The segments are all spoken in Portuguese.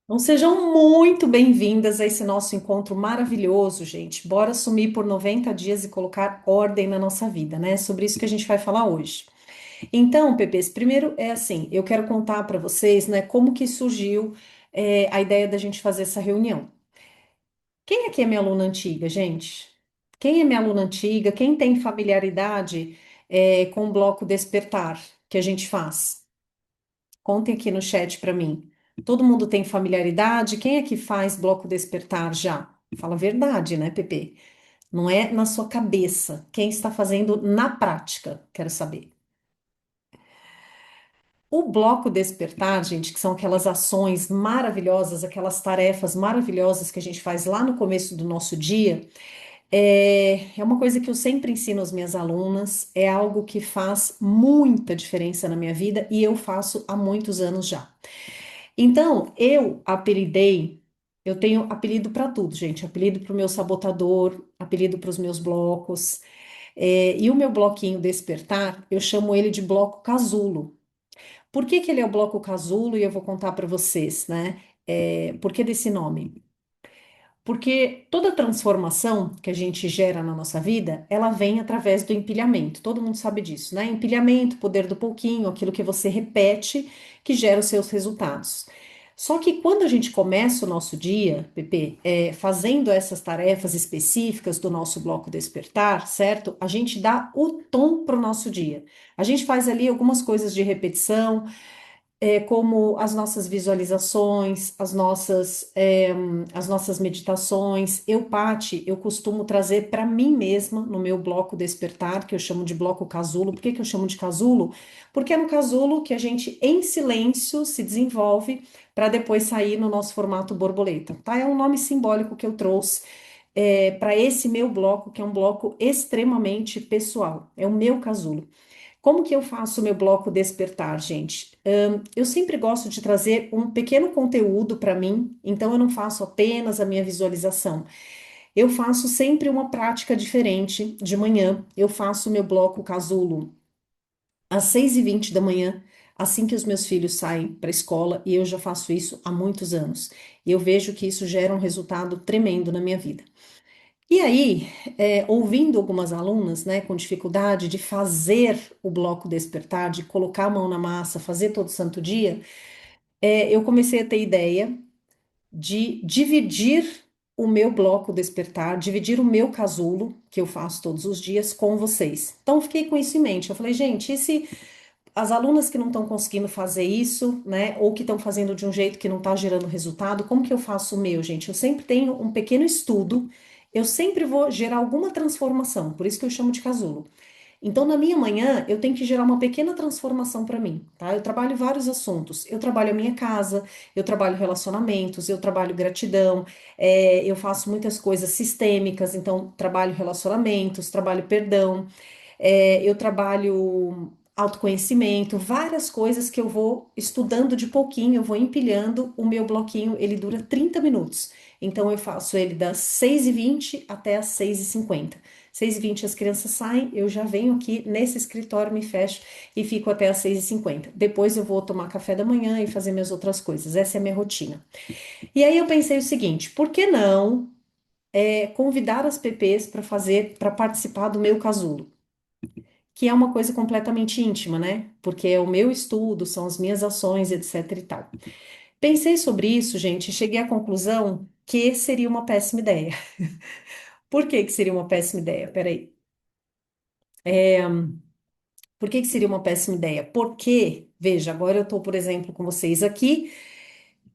Então, sejam muito bem-vindas a esse nosso encontro maravilhoso, gente. Bora sumir por 90 dias e colocar ordem na nossa vida, né? Sobre isso que a gente vai falar hoje. Então, Pepês, primeiro é assim, eu quero contar para vocês, né, como que surgiu, a ideia da gente fazer essa reunião. Quem aqui é minha aluna antiga, gente? Quem é minha aluna antiga? Quem tem familiaridade, com o bloco Despertar que a gente faz? Contem aqui no chat para mim. Todo mundo tem familiaridade? Quem é que faz bloco despertar já? Fala a verdade, né, Pepe? Não é na sua cabeça. Quem está fazendo na prática? Quero saber. O bloco despertar, gente, que são aquelas ações maravilhosas, aquelas tarefas maravilhosas que a gente faz lá no começo do nosso dia, é uma coisa que eu sempre ensino às minhas alunas, é algo que faz muita diferença na minha vida e eu faço há muitos anos já. Então, eu tenho apelido para tudo, gente. Apelido para o meu sabotador, apelido para os meus blocos. E o meu bloquinho Despertar, eu chamo ele de bloco casulo. Por que que ele é o bloco casulo? E eu vou contar para vocês, né? Por que desse nome? Porque toda transformação que a gente gera na nossa vida, ela vem através do empilhamento. Todo mundo sabe disso, né? Empilhamento, poder do pouquinho, aquilo que você repete, que gera os seus resultados. Só que quando a gente começa o nosso dia, Pepe, fazendo essas tarefas específicas do nosso bloco despertar, certo? A gente dá o tom para o nosso dia. A gente faz ali algumas coisas de repetição, como as nossas visualizações, as nossas meditações. Eu, Pati, eu costumo trazer para mim mesma, no meu bloco Despertar, que eu chamo de bloco casulo. Por que que eu chamo de casulo? Porque é no casulo que a gente, em silêncio, se desenvolve para depois sair no nosso formato borboleta, tá? É um nome simbólico que eu trouxe. Para esse meu bloco, que é um bloco extremamente pessoal, é o meu casulo. Como que eu faço o meu bloco despertar, gente? Eu sempre gosto de trazer um pequeno conteúdo para mim, então eu não faço apenas a minha visualização. Eu faço sempre uma prática diferente de manhã. Eu faço o meu bloco casulo às 6h20 da manhã, assim que os meus filhos saem para a escola, e eu já faço isso há muitos anos. E eu vejo que isso gera um resultado tremendo na minha vida. E aí, ouvindo algumas alunas, né, com dificuldade de fazer o bloco despertar, de colocar a mão na massa, fazer todo santo dia, eu comecei a ter ideia de dividir o meu bloco despertar, dividir o meu casulo, que eu faço todos os dias, com vocês. Então, fiquei com isso em mente. Eu falei, gente, e se as alunas que não estão conseguindo fazer isso, né, ou que estão fazendo de um jeito que não está gerando resultado, como que eu faço o meu, gente? Eu sempre tenho um pequeno estudo, eu sempre vou gerar alguma transformação, por isso que eu chamo de casulo. Então, na minha manhã, eu tenho que gerar uma pequena transformação para mim, tá? Eu trabalho vários assuntos. Eu trabalho a minha casa, eu trabalho relacionamentos, eu trabalho gratidão, eu faço muitas coisas sistêmicas, então, trabalho relacionamentos, trabalho perdão, eu trabalho autoconhecimento, várias coisas que eu vou estudando de pouquinho, eu vou empilhando. O meu bloquinho, ele dura 30 minutos. Então, eu faço ele das 6h20 até as 6h50. 6h20 as crianças saem, eu já venho aqui nesse escritório, me fecho e fico até as 6h50. Depois eu vou tomar café da manhã e fazer minhas outras coisas. Essa é a minha rotina. E aí eu pensei o seguinte: por que não convidar as PPs para fazer, para participar do meu casulo? Que é uma coisa completamente íntima, né? Porque é o meu estudo, são as minhas ações, etc e tal. Pensei sobre isso, gente, e cheguei à conclusão que seria uma péssima ideia. Por que que seria uma péssima ideia? Peraí. Por que que seria uma péssima ideia? Porque, veja, agora eu estou, por exemplo, com vocês aqui,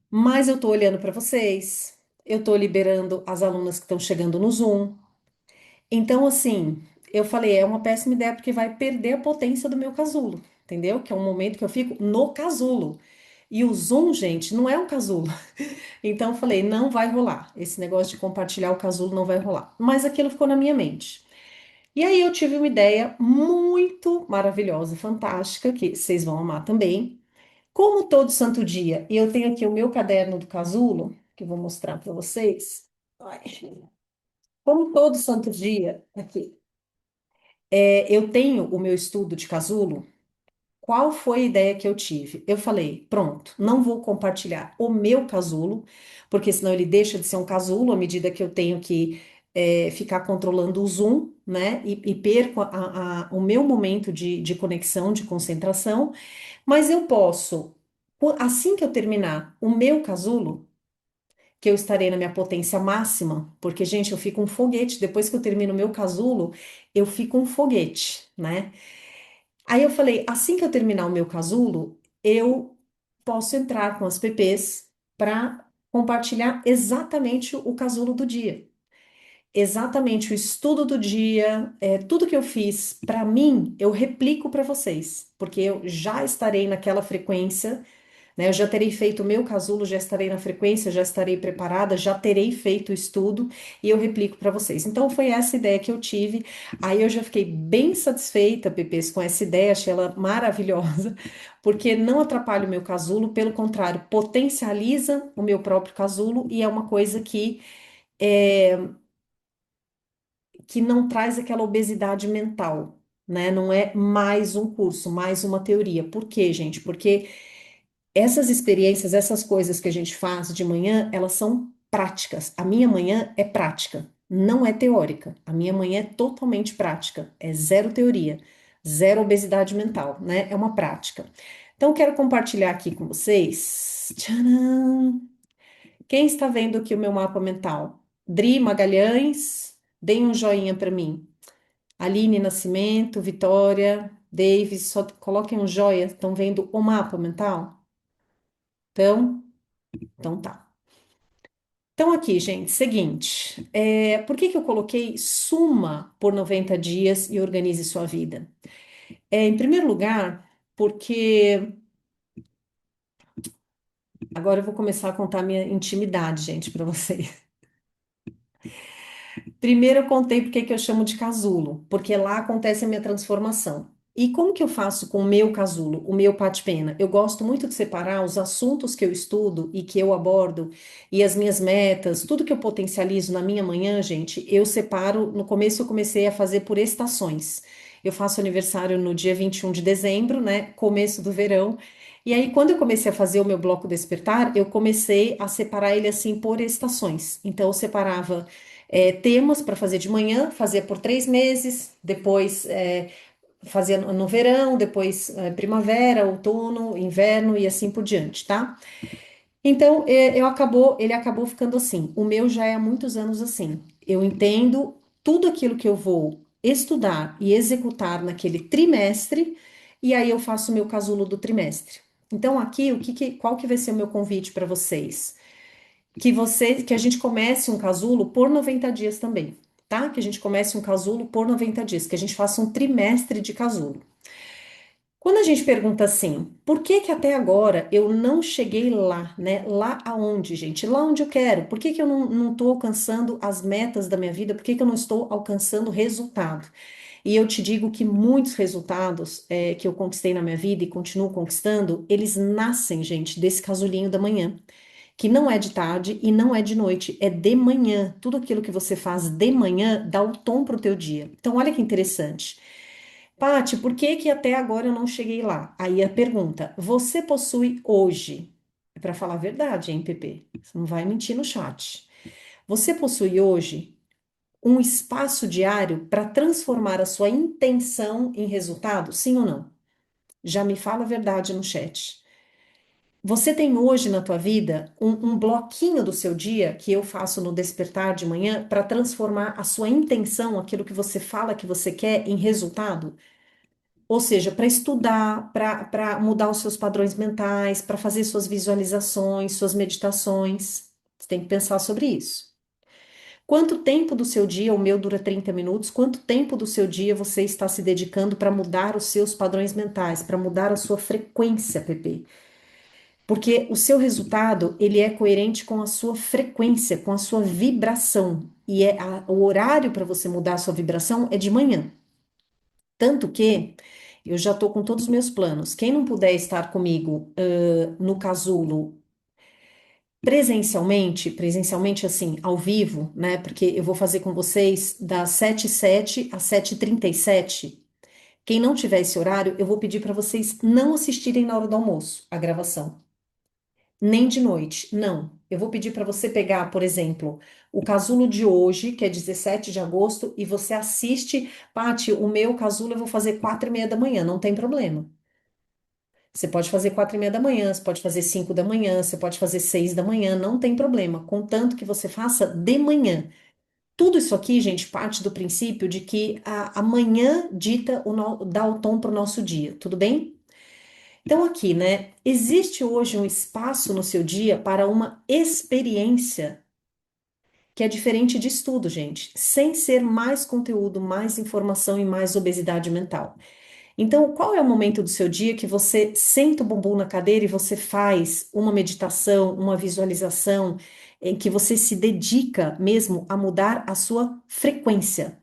mas eu estou olhando para vocês, eu estou liberando as alunas que estão chegando no Zoom. Então, assim, eu falei, é uma péssima ideia porque vai perder a potência do meu casulo, entendeu? Que é um momento que eu fico no casulo. E o Zoom, gente, não é um casulo. Então, eu falei, não vai rolar. Esse negócio de compartilhar o casulo não vai rolar. Mas aquilo ficou na minha mente. E aí eu tive uma ideia muito maravilhosa, fantástica, que vocês vão amar também. Como todo santo dia, e eu tenho aqui o meu caderno do casulo, que eu vou mostrar para vocês. Ai, como todo santo dia, aqui. Eu tenho o meu estudo de casulo qual foi a ideia que eu tive? Eu falei, pronto, não vou compartilhar o meu casulo, porque senão ele deixa de ser um casulo à medida que eu tenho que ficar controlando o Zoom, né? E perco o meu momento de conexão, de concentração. Mas eu posso, assim que eu terminar o meu casulo, que eu estarei na minha potência máxima, porque, gente, eu fico um foguete. Depois que eu termino o meu casulo, eu fico um foguete, né? Aí eu falei, assim que eu terminar o meu casulo, eu posso entrar com as PPs para compartilhar exatamente o casulo do dia. Exatamente o estudo do dia, tudo que eu fiz para mim, eu replico para vocês, porque eu já estarei naquela frequência, né? Eu já terei feito o meu casulo, já estarei na frequência, já estarei preparada, já terei feito o estudo e eu replico para vocês. Então foi essa ideia que eu tive. Aí eu já fiquei bem satisfeita, Pepês, com essa ideia, achei ela maravilhosa, porque não atrapalha o meu casulo, pelo contrário, potencializa o meu próprio casulo e é uma coisa que não traz aquela obesidade mental, né? Não é mais um curso, mais uma teoria. Por quê, gente? Porque essas experiências, essas coisas que a gente faz de manhã, elas são práticas. A minha manhã é prática, não é teórica. A minha manhã é totalmente prática, é zero teoria, zero obesidade mental, né? É uma prática. Então, quero compartilhar aqui com vocês. Tcharam! Quem está vendo aqui o meu mapa mental? Dri Magalhães, deem um joinha para mim. Aline Nascimento, Vitória, Davis, só coloquem um joia. Estão vendo o mapa mental? Então, então tá. Então, aqui, gente, seguinte, por que que eu coloquei suma por 90 dias e organize sua vida? Em primeiro lugar, porque agora eu vou começar a contar minha intimidade, gente, para vocês. Primeiro eu contei porque que eu chamo de casulo, porque lá acontece a minha transformação. E como que eu faço com o meu casulo, o meu pate-pena? Eu gosto muito de separar os assuntos que eu estudo e que eu abordo e as minhas metas, tudo que eu potencializo na minha manhã, gente, eu separo. No começo eu comecei a fazer por estações. Eu faço aniversário no dia 21 de dezembro, né? Começo do verão. E aí, quando eu comecei a fazer o meu bloco despertar, eu comecei a separar ele assim por estações. Então, eu separava temas para fazer de manhã, fazia por 3 meses, depois fazia no verão, depois primavera, outono, inverno e assim por diante, tá? Então, ele acabou ficando assim. O meu já é há muitos anos assim. Eu entendo tudo aquilo que eu vou estudar e executar naquele trimestre, e aí eu faço o meu casulo do trimestre. Então, aqui, qual que vai ser o meu convite para vocês? Que a gente comece um casulo por 90 dias também, tá? Que a gente comece um casulo por 90 dias, que a gente faça um trimestre de casulo. Quando a gente pergunta assim, por que que até agora eu não cheguei lá, né? Lá aonde, gente? Lá onde eu quero? Por que que eu não estou alcançando as metas da minha vida? Por que que eu não estou alcançando resultado? E eu te digo que muitos resultados que eu conquistei na minha vida e continuo conquistando, eles nascem, gente, desse casulinho da manhã que não é de tarde e não é de noite, é de manhã. Tudo aquilo que você faz de manhã dá o tom para o teu dia. Então, olha que interessante. Pati, por que que até agora eu não cheguei lá? Aí a pergunta: você possui hoje? É para falar a verdade, hein, Pepe? Você não vai mentir no chat. Você possui hoje um espaço diário para transformar a sua intenção em resultado? Sim ou não? Já me fala a verdade no chat. Você tem hoje na tua vida um bloquinho do seu dia que eu faço no despertar de manhã para transformar a sua intenção, aquilo que você fala que você quer, em resultado? Ou seja, para estudar, para mudar os seus padrões mentais, para fazer suas visualizações, suas meditações. Você tem que pensar sobre isso. Quanto tempo do seu dia, o meu dura 30 minutos, quanto tempo do seu dia você está se dedicando para mudar os seus padrões mentais, para mudar a sua frequência, Pepe? Porque o seu resultado, ele é coerente com a sua frequência, com a sua vibração. E o horário para você mudar a sua vibração é de manhã. Tanto que eu já estou com todos os meus planos. Quem não puder estar comigo, no casulo presencialmente assim, ao vivo, né? Porque eu vou fazer com vocês das 7h07 às 7h37. Quem não tiver esse horário, eu vou pedir para vocês não assistirem na hora do almoço a gravação, nem de noite. Não. Eu vou pedir para você pegar, por exemplo, o casulo de hoje, que é 17 de agosto, e você assiste. Paty, o meu casulo eu vou fazer 4:30 da manhã, não tem problema. Você pode fazer 4:30 da manhã, você pode fazer 5 da manhã, você pode fazer 6 da manhã, não tem problema, contanto que você faça de manhã. Tudo isso aqui, gente, parte do princípio de que a manhã dita dá o tom para o nosso dia, tudo bem? Então, aqui, né? Existe hoje um espaço no seu dia para uma experiência que é diferente de estudo, gente, sem ser mais conteúdo, mais informação e mais obesidade mental. Então, qual é o momento do seu dia que você senta o bumbum na cadeira e você faz uma meditação, uma visualização, em que você se dedica mesmo a mudar a sua frequência?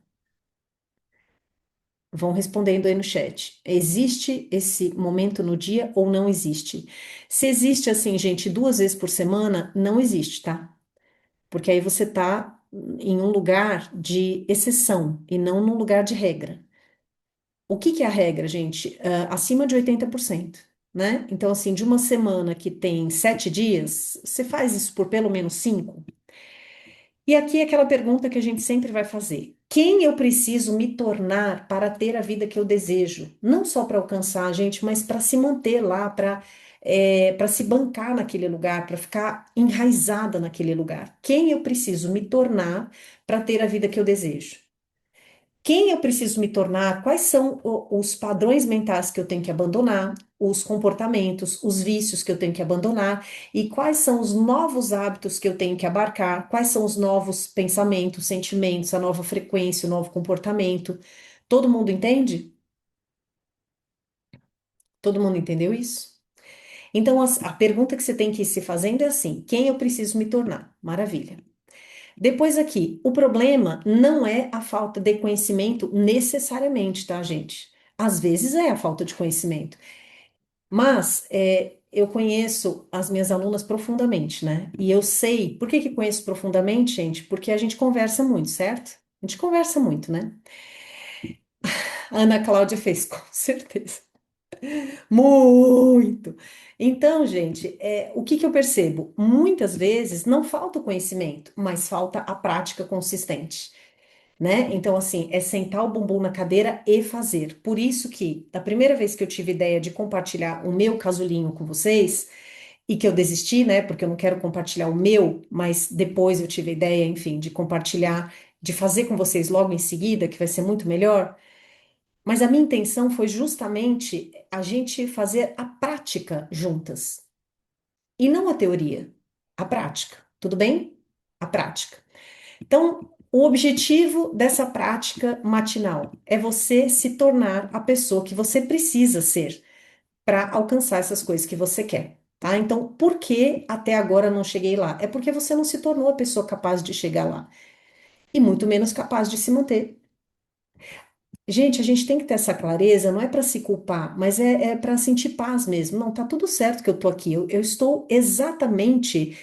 Vão respondendo aí no chat. Existe esse momento no dia ou não existe? Se existe assim, gente, 2 vezes por semana, não existe, tá? Porque aí você tá em um lugar de exceção e não num lugar de regra. O que que é a regra, gente? Acima de 80%, né? Então, assim, de uma semana que tem 7 dias, você faz isso por pelo menos 5. E aqui é aquela pergunta que a gente sempre vai fazer: quem eu preciso me tornar para ter a vida que eu desejo? Não só para alcançar, gente, mas para se manter lá, para se bancar naquele lugar, para ficar enraizada naquele lugar. Quem eu preciso me tornar para ter a vida que eu desejo? Quem eu preciso me tornar? Quais são os padrões mentais que eu tenho que abandonar? Os comportamentos, os vícios que eu tenho que abandonar e quais são os novos hábitos que eu tenho que abarcar, quais são os novos pensamentos, sentimentos, a nova frequência, o novo comportamento. Todo mundo entende? Todo mundo entendeu isso? Então, a pergunta que você tem que ir se fazendo é assim: quem eu preciso me tornar? Maravilha. Depois aqui, o problema não é a falta de conhecimento necessariamente, tá, gente? Às vezes é a falta de conhecimento. Mas eu conheço as minhas alunas profundamente, né? E eu sei, por que que conheço profundamente, gente? Porque a gente conversa muito, certo? A gente conversa muito, né? A Ana Cláudia fez, com certeza. Muito! Então, gente, o que que eu percebo? Muitas vezes não falta o conhecimento, mas falta a prática consistente, né? Então, assim, é sentar o bumbum na cadeira e fazer. Por isso que, da primeira vez que eu tive ideia de compartilhar o meu casulinho com vocês, e que eu desisti, né? Porque eu não quero compartilhar o meu, mas depois eu tive a ideia, enfim, de compartilhar, de fazer com vocês logo em seguida, que vai ser muito melhor. Mas a minha intenção foi justamente a gente fazer a prática juntas, e não a teoria, a prática. Tudo bem? A prática. Então, o objetivo dessa prática matinal é você se tornar a pessoa que você precisa ser para alcançar essas coisas que você quer, tá? Então, por que até agora não cheguei lá? É porque você não se tornou a pessoa capaz de chegar lá e muito menos capaz de se manter. Gente, a gente tem que ter essa clareza, não é para se culpar, mas é para sentir paz mesmo. Não, tá tudo certo que eu tô aqui. Eu estou exatamente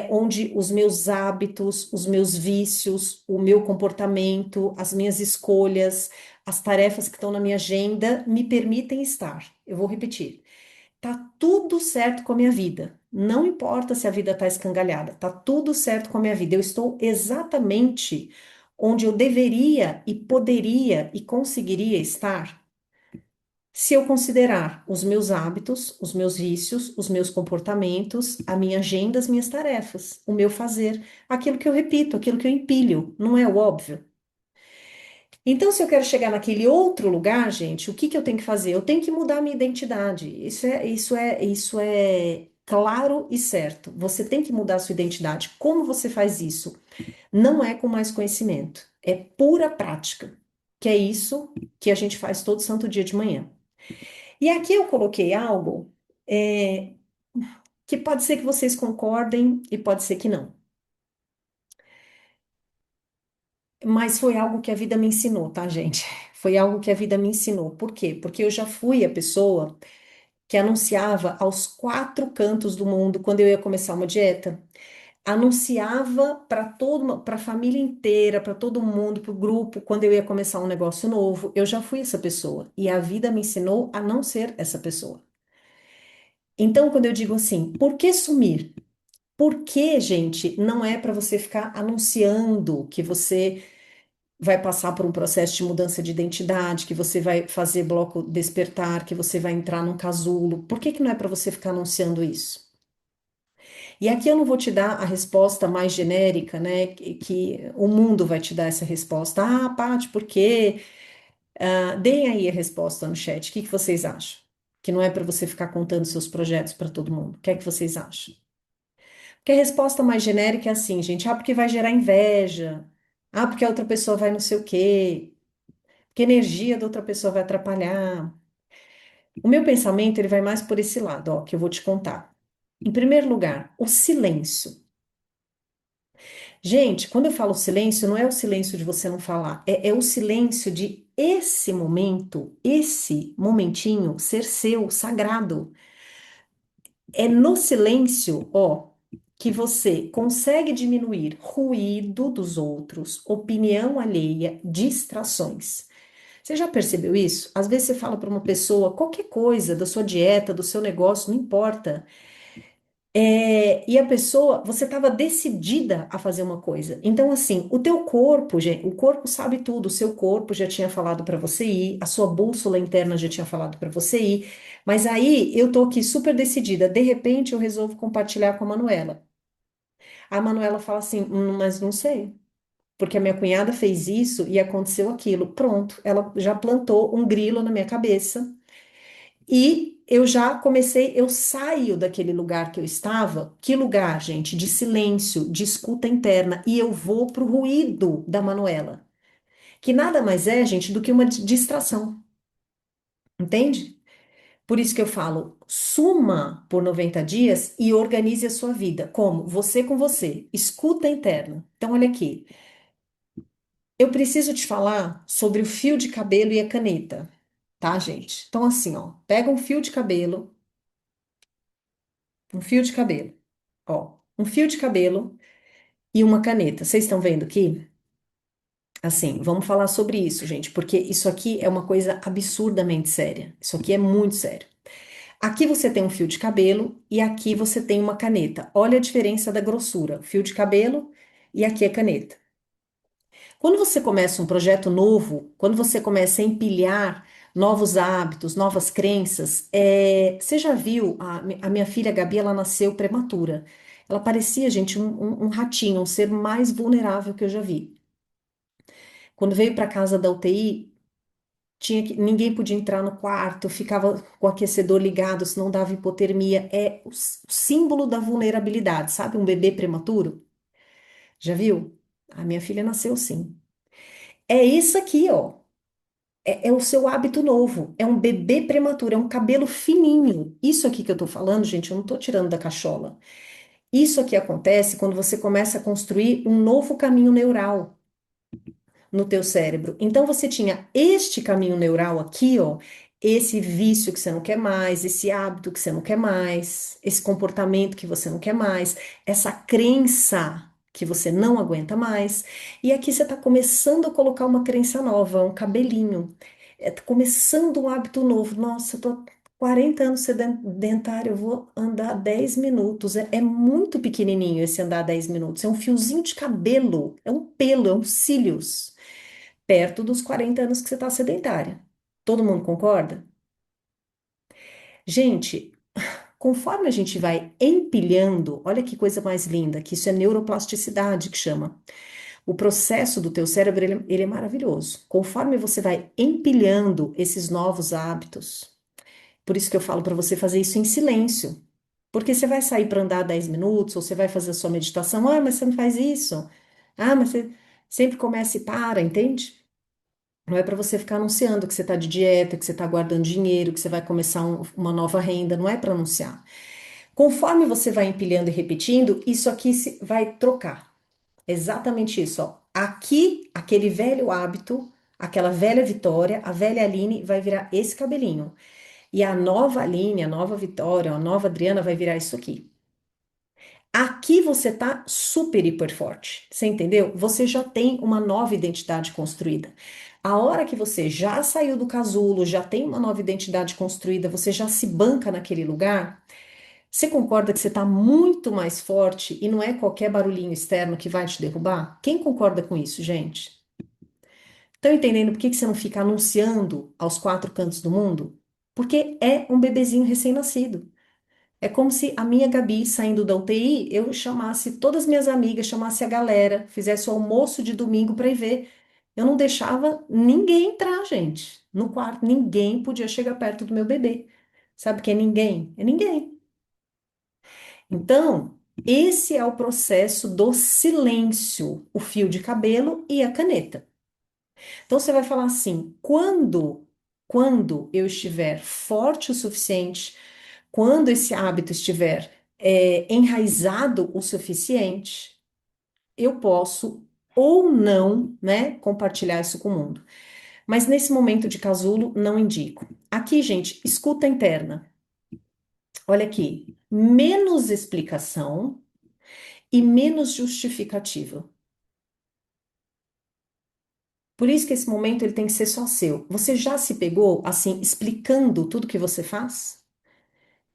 onde os meus hábitos, os meus vícios, o meu comportamento, as minhas escolhas, as tarefas que estão na minha agenda me permitem estar. Eu vou repetir. Tá tudo certo com a minha vida. Não importa se a vida tá escangalhada, tá tudo certo com a minha vida. Eu estou exatamente onde eu deveria e poderia e conseguiria estar se eu considerar os meus hábitos, os meus vícios, os meus comportamentos, a minha agenda, as minhas tarefas, o meu fazer, aquilo que eu repito, aquilo que eu empilho, não é o óbvio? Então, se eu quero chegar naquele outro lugar, gente, o que que eu tenho que fazer? Eu tenho que mudar a minha identidade. Isso é claro e certo. Você tem que mudar a sua identidade. Como você faz isso? Não é com mais conhecimento, é pura prática, que é isso que a gente faz todo santo dia de manhã. E aqui eu coloquei algo é, que pode ser que vocês concordem e pode ser que não. Mas foi algo que a vida me ensinou, tá, gente? Foi algo que a vida me ensinou. Por quê? Porque eu já fui a pessoa que anunciava aos 4 cantos do mundo quando eu ia começar uma dieta. anunciava para a família inteira, para todo mundo, para o grupo, quando eu ia começar um negócio novo. Eu já fui essa pessoa e a vida me ensinou a não ser essa pessoa. Então, quando eu digo assim, por que sumir? Porque, gente, não é para você ficar anunciando que você vai passar por um processo de mudança de identidade, que você vai fazer bloco despertar, que você vai entrar num casulo. Por que que não é para você ficar anunciando isso? E aqui eu não vou te dar a resposta mais genérica, né? Que o mundo vai te dar essa resposta. Ah, Paty, por quê? Deem aí a resposta no chat. O que que vocês acham? Que não é para você ficar contando seus projetos para todo mundo. O que é que vocês acham? Porque a resposta mais genérica é assim, gente. Ah, porque vai gerar inveja. Ah, porque a outra pessoa vai não sei o quê. Porque a energia da outra pessoa vai atrapalhar. O meu pensamento, ele vai mais por esse lado, ó, que eu vou te contar. Em primeiro lugar, o silêncio. Gente, quando eu falo silêncio, não é o silêncio de você não falar, é o silêncio de esse momento, esse momentinho ser seu, sagrado. É no silêncio, ó, que você consegue diminuir ruído dos outros, opinião alheia, distrações. Você já percebeu isso? Às vezes você fala para uma pessoa qualquer coisa da sua dieta, do seu negócio, não importa. E a pessoa, você estava decidida a fazer uma coisa. Então, assim, o teu corpo, gente, o corpo sabe tudo. O seu corpo já tinha falado para você ir, a sua bússola interna já tinha falado para você ir. Mas aí eu tô aqui super decidida. De repente, eu resolvo compartilhar com a Manuela. A Manuela fala assim: mas não sei. Porque a minha cunhada fez isso e aconteceu aquilo. Pronto, ela já plantou um grilo na minha cabeça e eu já comecei, eu saio daquele lugar que eu estava. Que lugar, gente? De silêncio, de escuta interna, e eu vou para o ruído da Manuela, que nada mais é, gente, do que uma distração, entende? Por isso que eu falo, suma por 90 dias e organize a sua vida. Como? Você com você, escuta interna. Então, olha aqui. Eu preciso te falar sobre o fio de cabelo e a caneta, tá, gente? Então, assim, ó, pega um fio de cabelo, um fio de cabelo, ó, um fio de cabelo e uma caneta. Vocês estão vendo aqui? Assim, vamos falar sobre isso, gente, porque isso aqui é uma coisa absurdamente séria. Isso aqui é muito sério. Aqui você tem um fio de cabelo e aqui você tem uma caneta. Olha a diferença da grossura. Fio de cabelo e aqui é caneta. Quando você começa um projeto novo, quando você começa a empilhar novos hábitos, novas crenças, você já viu, a minha filha Gabi, ela nasceu prematura. Ela parecia, gente, um ratinho, um ser mais vulnerável que eu já vi. Quando veio para casa da UTI, ninguém podia entrar no quarto, ficava com o aquecedor ligado, senão dava hipotermia. É o símbolo da vulnerabilidade, sabe? Um bebê prematuro. Já viu? A minha filha nasceu sim. É isso aqui, ó. É o seu hábito novo, é um bebê prematuro, é um cabelo fininho. Isso aqui que eu tô falando, gente, eu não tô tirando da cachola. Isso aqui acontece quando você começa a construir um novo caminho neural no teu cérebro. Então você tinha este caminho neural aqui, ó, esse vício que você não quer mais, esse hábito que você não quer mais, esse comportamento que você não quer mais, essa crença que você não aguenta mais. E aqui você está começando a colocar uma crença nova, um cabelinho. Tá começando um hábito novo. Nossa, eu tô 40 anos sedentário, eu vou andar 10 minutos. É muito pequenininho esse andar 10 minutos. É um fiozinho de cabelo, é um pelo, é um cílios perto dos 40 anos que você está sedentária. Todo mundo concorda? Gente, conforme a gente vai empilhando, olha que coisa mais linda, que isso é neuroplasticidade que chama. O processo do teu cérebro, ele é maravilhoso. Conforme você vai empilhando esses novos hábitos, por isso que eu falo para você fazer isso em silêncio. Porque você vai sair para andar 10 minutos, ou você vai fazer a sua meditação, mas você não faz isso. Mas você sempre começa e para, entende? Não é para você ficar anunciando que você está de dieta, que você está guardando dinheiro, que você vai começar uma nova renda, não é para anunciar. Conforme você vai empilhando e repetindo, isso aqui vai trocar. Exatamente isso, ó. Aqui, aquele velho hábito, aquela velha Vitória, a velha Aline vai virar esse cabelinho. E a nova Aline, a nova Vitória, a nova Adriana vai virar isso aqui. Aqui você tá super hiper forte, você entendeu? Você já tem uma nova identidade construída. A hora que você já saiu do casulo, já tem uma nova identidade construída, você já se banca naquele lugar, você concorda que você está muito mais forte e não é qualquer barulhinho externo que vai te derrubar? Quem concorda com isso, gente? Estão entendendo por que que você não fica anunciando aos quatro cantos do mundo? Porque é um bebezinho recém-nascido. É como se a minha Gabi, saindo da UTI, eu chamasse todas as minhas amigas, chamasse a galera, fizesse o almoço de domingo para ir ver. Eu não deixava ninguém entrar, gente, no quarto. Ninguém podia chegar perto do meu bebê. Sabe quem é ninguém? É ninguém. Então, esse é o processo do silêncio, o fio de cabelo e a caneta. Então, você vai falar assim: quando eu estiver forte o suficiente, quando esse hábito estiver enraizado o suficiente, eu posso ou não, né, compartilhar isso com o mundo. Mas nesse momento de casulo, não indico. Aqui, gente, escuta interna. Olha aqui, menos explicação e menos justificativa. Por isso que esse momento ele tem que ser só seu. Você já se pegou assim explicando tudo que você faz?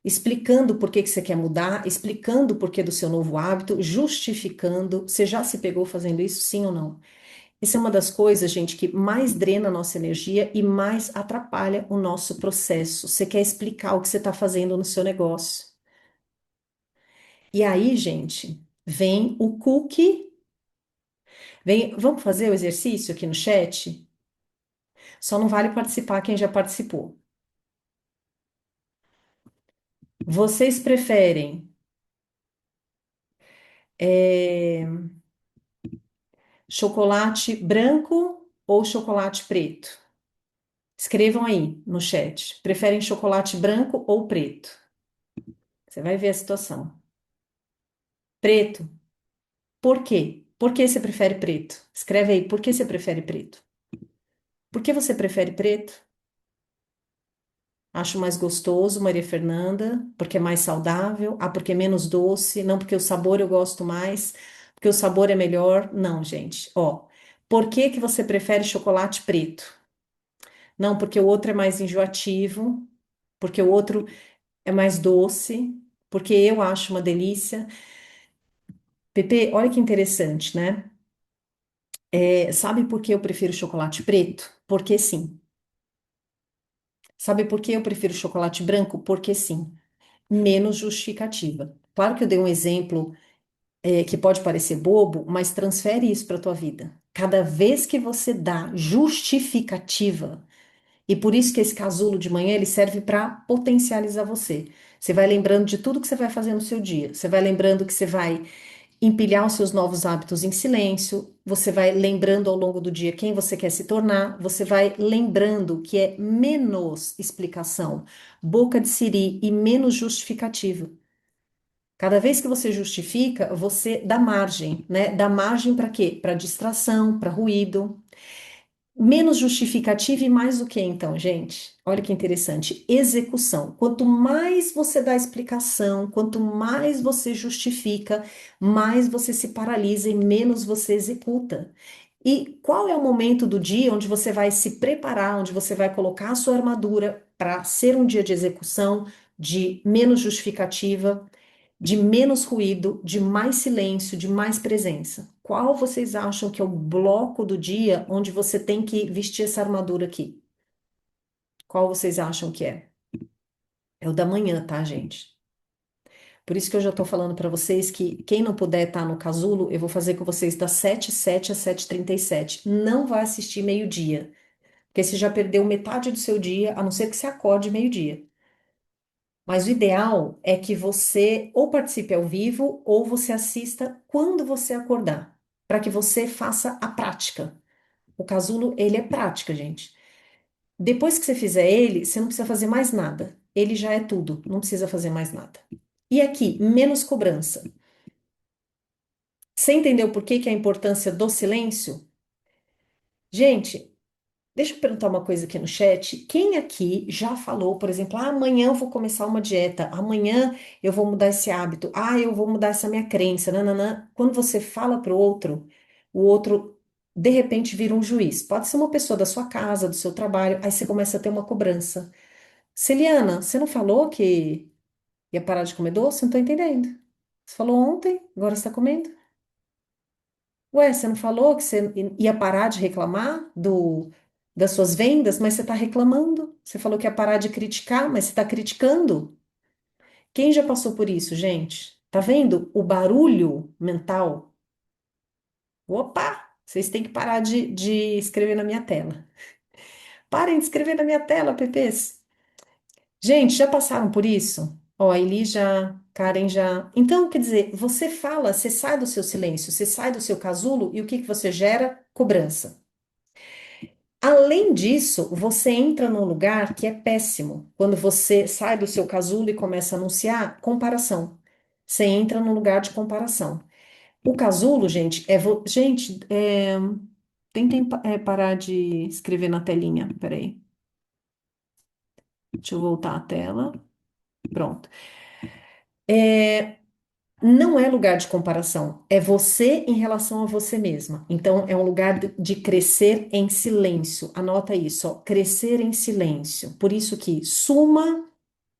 Explicando por que que você quer mudar, explicando o porquê do seu novo hábito, justificando. Você já se pegou fazendo isso, sim ou não? Isso é uma das coisas, gente, que mais drena a nossa energia e mais atrapalha o nosso processo. Você quer explicar o que você está fazendo no seu negócio. E aí, gente, vem o cookie. Vem, vamos fazer o exercício aqui no chat? Só não vale participar quem já participou. Vocês preferem eh, chocolate branco ou chocolate preto? Escrevam aí no chat. Preferem chocolate branco ou preto? Você vai ver a situação. Preto. Por quê? Por que você prefere preto? Escreve aí, por que você prefere preto? Por que você prefere preto? Acho mais gostoso, Maria Fernanda, porque é mais saudável. Ah, porque é menos doce. Não, porque o sabor eu gosto mais. Porque o sabor é melhor. Não, gente. Ó, por que que você prefere chocolate preto? Não, porque o outro é mais enjoativo. Porque o outro é mais doce. Porque eu acho uma delícia. Pepe, olha que interessante, né? Sabe por que eu prefiro chocolate preto? Porque sim. Sabe por que eu prefiro chocolate branco? Porque sim. Menos justificativa. Claro que eu dei um exemplo que pode parecer bobo, mas transfere isso para a tua vida. Cada vez que você dá justificativa, e por isso que esse casulo de manhã ele serve para potencializar você. Você vai lembrando de tudo que você vai fazer no seu dia. Você vai lembrando que você vai empilhar os seus novos hábitos em silêncio, você vai lembrando ao longo do dia quem você quer se tornar, você vai lembrando que é menos explicação, boca de siri e menos justificativa. Cada vez que você justifica, você dá margem, né? Dá margem para quê? Para distração, para ruído. Menos justificativa e mais o que então, gente? Olha que interessante. Execução. Quanto mais você dá explicação, quanto mais você justifica, mais você se paralisa e menos você executa. E qual é o momento do dia onde você vai se preparar, onde você vai colocar a sua armadura para ser um dia de execução, de menos justificativa, de menos ruído, de mais silêncio, de mais presença? Qual vocês acham que é o bloco do dia onde você tem que vestir essa armadura aqui? Qual vocês acham que é? É o da manhã, tá, gente? Por isso que eu já tô falando para vocês que quem não puder estar no casulo, eu vou fazer com vocês das 7h07 às 7h37. Não vai assistir meio-dia, porque você já perdeu metade do seu dia, a não ser que você acorde meio-dia. Mas o ideal é que você ou participe ao vivo ou você assista quando você acordar, para que você faça a prática. O casulo, ele é prática, gente. Depois que você fizer ele, você não precisa fazer mais nada. Ele já é tudo, não precisa fazer mais nada. E aqui, menos cobrança. Você entendeu por que que é a importância do silêncio? Gente, Deixa eu perguntar uma coisa aqui no chat. Quem aqui já falou, por exemplo, amanhã eu vou começar uma dieta, amanhã eu vou mudar esse hábito, eu vou mudar essa minha crença, nananã. Quando você fala para o outro de repente vira um juiz. Pode ser uma pessoa da sua casa, do seu trabalho, aí você começa a ter uma cobrança. Celiana, você não falou que ia parar de comer doce? Não tô entendendo. Você falou ontem, agora você está comendo? Ué, você não falou que você ia parar de reclamar das suas vendas, mas você está reclamando. Você falou que ia parar de criticar, mas você está criticando. Quem já passou por isso, gente? Tá vendo o barulho mental? Opa! Vocês têm que parar de escrever na minha tela. Parem de escrever na minha tela, Pepês. Gente, já passaram por isso? Ó, a Eli já, Karen já. Então, quer dizer, você fala, você sai do seu silêncio, você sai do seu casulo e o que que você gera? Cobrança. Além disso, você entra num lugar que é péssimo. Quando você sai do seu casulo e começa a anunciar, comparação. Você entra num lugar de comparação. O casulo, gente, Gente, tentem parar de escrever na telinha. Peraí. Deixa eu voltar à tela. Pronto. Não é lugar de comparação, é você em relação a você mesma. Então, é um lugar de crescer em silêncio. Anota isso, ó, crescer em silêncio. Por isso que suma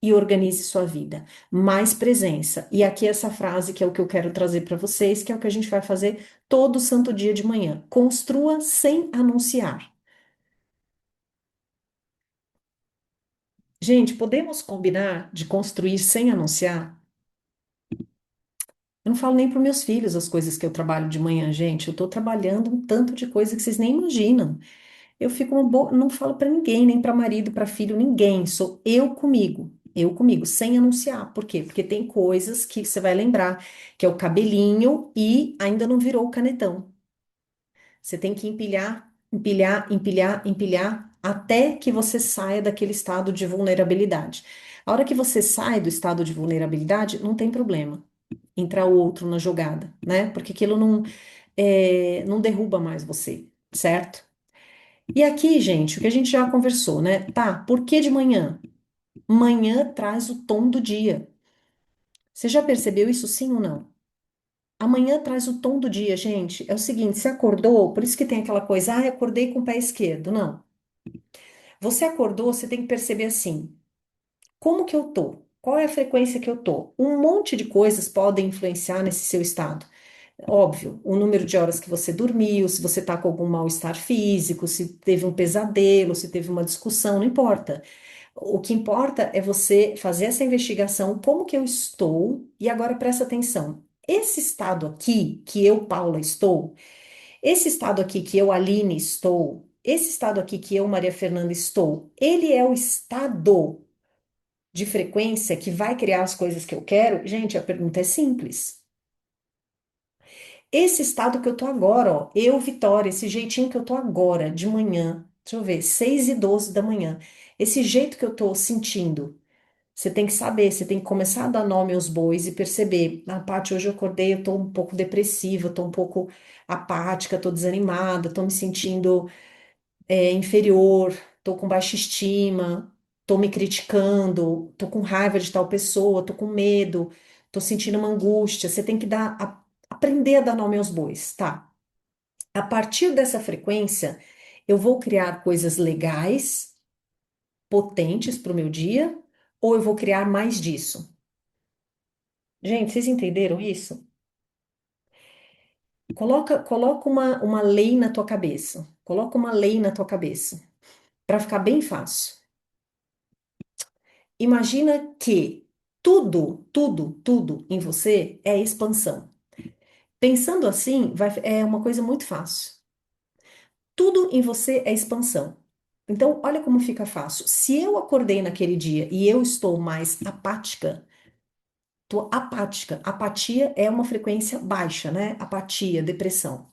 e organize sua vida. Mais presença. E aqui essa frase que é o que eu quero trazer para vocês, que é o que a gente vai fazer todo santo dia de manhã. Construa sem anunciar. Gente, podemos combinar de construir sem anunciar? Eu não falo nem para meus filhos as coisas que eu trabalho de manhã, gente. Eu estou trabalhando um tanto de coisa que vocês nem imaginam. Eu fico não falo para ninguém, nem para marido, para filho, ninguém. Sou eu comigo, sem anunciar. Por quê? Porque tem coisas que você vai lembrar, que é o cabelinho e ainda não virou o canetão. Você tem que empilhar, empilhar, empilhar, empilhar, até que você saia daquele estado de vulnerabilidade. A hora que você sai do estado de vulnerabilidade, não tem problema entrar o outro na jogada, né? Porque aquilo não derruba mais você, certo? E aqui, gente, o que a gente já conversou, né? Tá, por que de manhã? Manhã traz o tom do dia. Você já percebeu isso sim ou não? Amanhã traz o tom do dia, gente. É o seguinte, você acordou, por isso que tem aquela coisa, acordei com o pé esquerdo. Não. Você acordou, você tem que perceber assim, como que eu tô? Qual é a frequência que eu tô? Um monte de coisas podem influenciar nesse seu estado. Óbvio, o número de horas que você dormiu, se você está com algum mal-estar físico, se teve um pesadelo, se teve uma discussão, não importa. O que importa é você fazer essa investigação, como que eu estou, e agora presta atenção. Esse estado aqui, que eu, Paula, estou, esse estado aqui que eu, Aline, estou, esse estado aqui que eu, Maria Fernanda, estou, ele é o estado de frequência que vai criar as coisas que eu quero? Gente, a pergunta é simples. Esse estado que eu tô agora, ó, eu, Vitória, esse jeitinho que eu tô agora, de manhã, deixa eu ver, 6:12 da manhã, esse jeito que eu tô sentindo, você tem que saber, você tem que começar a dar nome aos bois e perceber, Paty, hoje eu acordei, eu tô um pouco depressiva, tô um pouco apática, tô desanimada, tô me sentindo inferior, tô com baixa estima, tô me criticando, tô com raiva de tal pessoa, tô com medo, tô sentindo uma angústia. Você tem que aprender a dar nome aos bois, tá? A partir dessa frequência, eu vou criar coisas legais, potentes para o meu dia, ou eu vou criar mais disso? Gente, vocês entenderam isso? Coloca uma lei na tua cabeça. Coloca uma lei na tua cabeça, para ficar bem fácil. Imagina que tudo em você é expansão. Pensando assim, é uma coisa muito fácil. Tudo em você é expansão. Então, olha como fica fácil. Se eu acordei naquele dia e eu estou mais apática, tô apática. Apatia é uma frequência baixa, né? Apatia, depressão.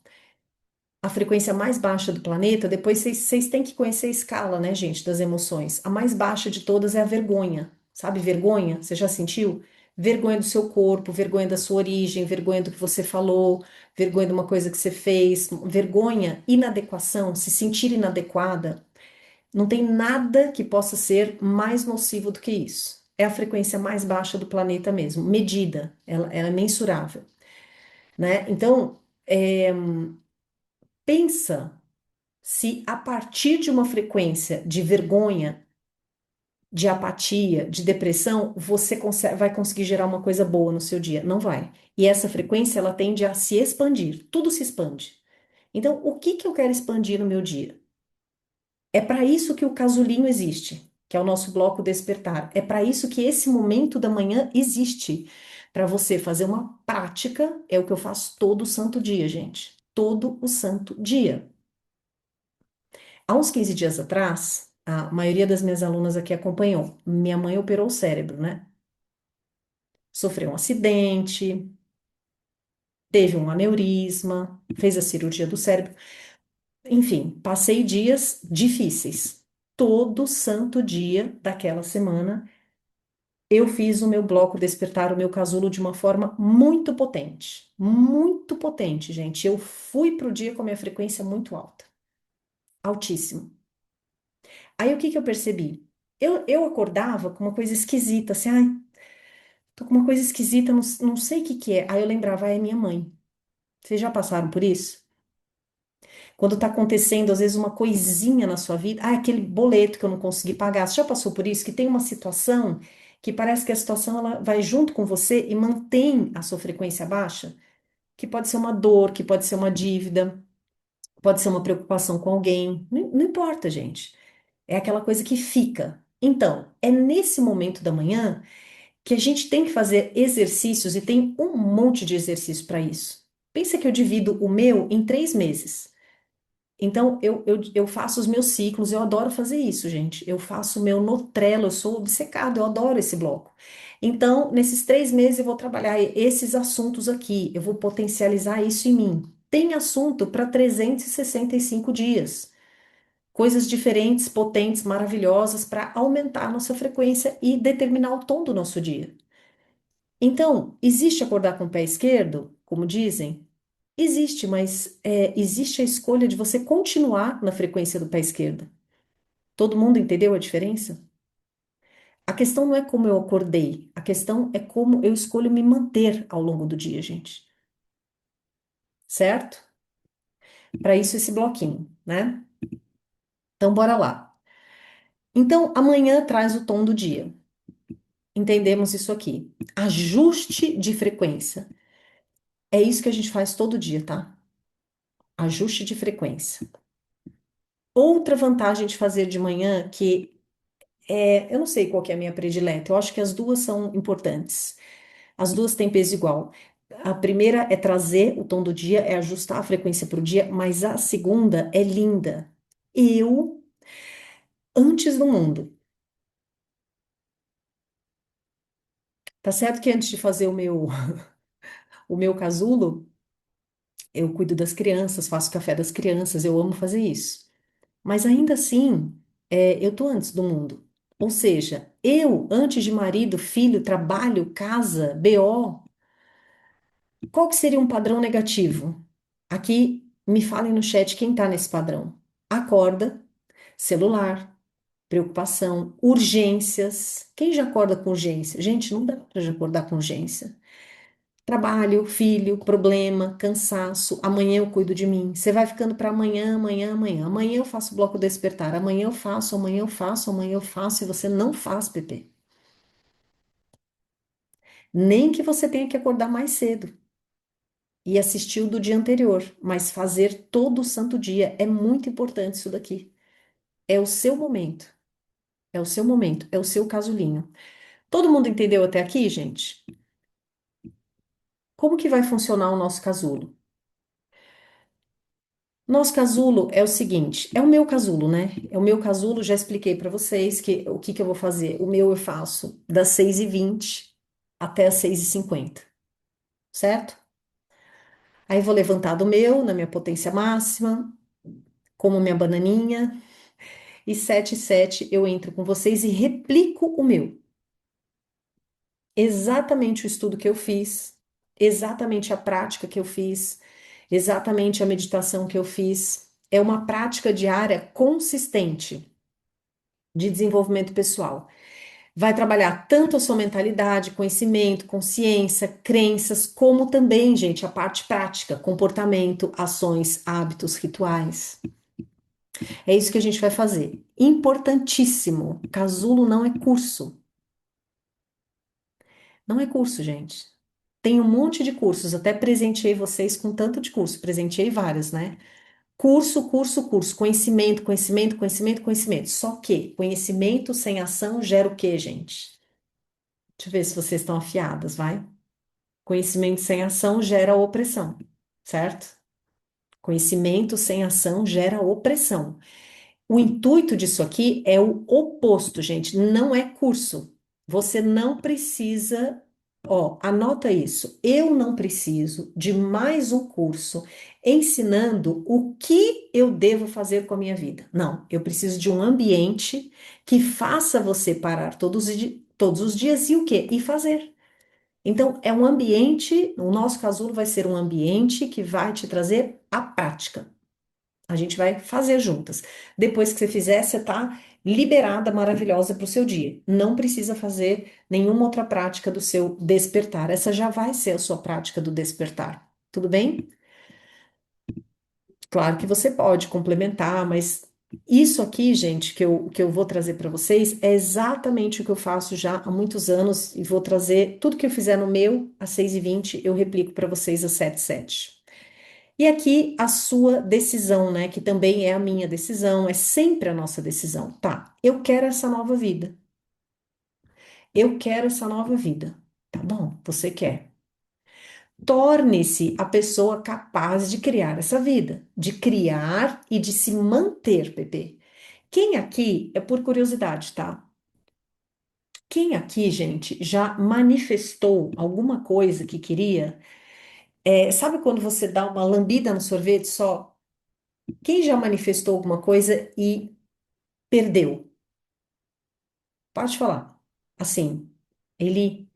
A frequência mais baixa do planeta, depois vocês têm que conhecer a escala, né, gente, das emoções. A mais baixa de todas é a vergonha. Sabe, vergonha? Você já sentiu? Vergonha do seu corpo, vergonha da sua origem, vergonha do que você falou, vergonha de uma coisa que você fez, vergonha, inadequação, se sentir inadequada. Não tem nada que possa ser mais nocivo do que isso. É a frequência mais baixa do planeta mesmo, medida, ela é mensurável, né? Então, pensa se a partir de uma frequência de vergonha, de apatia, de depressão, você vai conseguir gerar uma coisa boa no seu dia. Não vai. E essa frequência, ela tende a se expandir, tudo se expande. Então, o que que eu quero expandir no meu dia? É para isso que o casulinho existe, que é o nosso bloco despertar. É para isso que esse momento da manhã existe. Para você fazer uma prática, é o que eu faço todo santo dia, gente. Todo o santo dia. Há uns 15 dias atrás, a maioria das minhas alunas aqui acompanhou. Minha mãe operou o cérebro, né? Sofreu um acidente, teve um aneurisma, fez a cirurgia do cérebro. Enfim, passei dias difíceis. Todo santo dia daquela semana eu fiz o meu bloco despertar, o meu casulo de uma forma muito potente, gente. Eu fui pro dia com a minha frequência muito alta, altíssima. Aí o que que eu percebi? Eu acordava com uma coisa esquisita, assim, ai, tô com uma coisa esquisita, não sei o que que é. Aí eu lembrava, ah, é minha mãe. Vocês já passaram por isso? Quando tá acontecendo, às vezes, uma coisinha na sua vida, ah, aquele boleto que eu não consegui pagar. Você já passou por isso? Que tem uma situação que parece que a situação ela vai junto com você e mantém a sua frequência baixa? Que pode ser uma dor, que pode ser uma dívida, pode ser uma preocupação com alguém. Não importa, gente. É aquela coisa que fica. Então, é nesse momento da manhã que a gente tem que fazer exercícios e tem um monte de exercício para isso. Pensa que eu divido o meu em 3 meses. Então, eu faço os meus ciclos, eu adoro fazer isso, gente. Eu faço o meu no Trello, eu sou obcecada, eu adoro esse bloco. Então, nesses 3 meses, eu vou trabalhar esses assuntos aqui, eu vou potencializar isso em mim. Tem assunto para 365 dias. Coisas diferentes, potentes, maravilhosas para aumentar a nossa frequência e determinar o tom do nosso dia. Então, existe acordar com o pé esquerdo, como dizem? Existe, mas existe a escolha de você continuar na frequência do pé esquerdo. Todo mundo entendeu a diferença? A questão não é como eu acordei, a questão é como eu escolho me manter ao longo do dia, gente. Certo? Para isso, esse bloquinho, né? Então, bora lá. Então, amanhã traz o tom do dia. Entendemos isso aqui. Ajuste de frequência. É isso que a gente faz todo dia, tá? Ajuste de frequência. Outra vantagem de fazer de manhã, que eu não sei qual que é a minha predileta, eu acho que as duas são importantes. As duas têm peso igual. A primeira é trazer o tom do dia, é ajustar a frequência para o dia, mas a segunda é linda. Eu, antes do mundo, tá certo que antes de fazer o meu casulo, eu cuido das crianças, faço café das crianças, eu amo fazer isso. Mas ainda assim, eu tô antes do mundo. Ou seja, eu, antes de marido, filho, trabalho, casa, BO, qual que seria um padrão negativo? Aqui, me falem no chat quem tá nesse padrão. Acorda, celular, preocupação, urgências. Quem já acorda com urgência? Gente, não dá para já acordar com urgência. Trabalho, filho, problema, cansaço. Amanhã eu cuido de mim. Você vai ficando para amanhã, amanhã, amanhã. Amanhã eu faço o bloco despertar. Amanhã eu faço, amanhã eu faço, amanhã eu faço. E você não faz, Pepe. Nem que você tenha que acordar mais cedo e assistir o do dia anterior, mas fazer todo o santo dia. É muito importante isso daqui. É o seu momento. É o seu momento. É o seu casulinho. Todo mundo entendeu até aqui, gente? Como que vai funcionar o nosso casulo? Nosso casulo é o seguinte, é o meu casulo, né? É o meu casulo, já expliquei para vocês que o que que eu vou fazer. O meu eu faço das 6h20 até as 6h50, certo? Aí vou levantar do meu, na minha potência máxima, como minha bananinha, e 7h07 eu entro com vocês e replico o meu. Exatamente o estudo que eu fiz, exatamente a prática que eu fiz, exatamente a meditação que eu fiz. É uma prática diária consistente. de desenvolvimento pessoal. Vai trabalhar tanto a sua mentalidade, conhecimento, consciência, crenças, como também, gente, a parte prática, comportamento, ações, hábitos, rituais. É isso que a gente vai fazer. Importantíssimo. Casulo não é curso. Não é curso, gente. Tem um monte de cursos, até presenteei vocês com tanto de curso, presenteei vários, né? Curso, curso, curso, conhecimento, conhecimento, conhecimento, conhecimento. Só que conhecimento sem ação gera o quê, gente? Deixa eu ver se vocês estão afiadas, vai? Conhecimento sem ação gera opressão, certo? Conhecimento sem ação gera opressão. O intuito disso aqui é o oposto, gente, não é curso. Você não precisa, ó, anota isso. Eu não preciso de mais um curso ensinando o que eu devo fazer com a minha vida. Não, eu preciso de um ambiente que faça você parar todos os dias e o quê? E fazer. Então, é um ambiente, o nosso casulo vai ser um ambiente que vai te trazer a prática. A gente vai fazer juntas. Depois que você fizer, você está liberada, maravilhosa para o seu dia. Não precisa fazer nenhuma outra prática do seu despertar. Essa já vai ser a sua prática do despertar. Tudo bem? Claro que você pode complementar, mas isso aqui, gente, que eu vou trazer para vocês é exatamente o que eu faço já há muitos anos e vou trazer tudo que eu fizer no meu às 6h20, eu replico para vocês às 7h07. E aqui a sua decisão, né? Que também é a minha decisão, é sempre a nossa decisão. Tá, eu quero essa nova vida. Eu quero essa nova vida. Tá bom, você quer. Torne-se a pessoa capaz de criar essa vida, de criar e de se manter, Pepe. Quem aqui, é por curiosidade, tá? Quem aqui, gente, já manifestou alguma coisa que queria? Sabe quando você dá uma lambida no sorvete só? Quem já manifestou alguma coisa e perdeu? Pode falar. Assim, ele,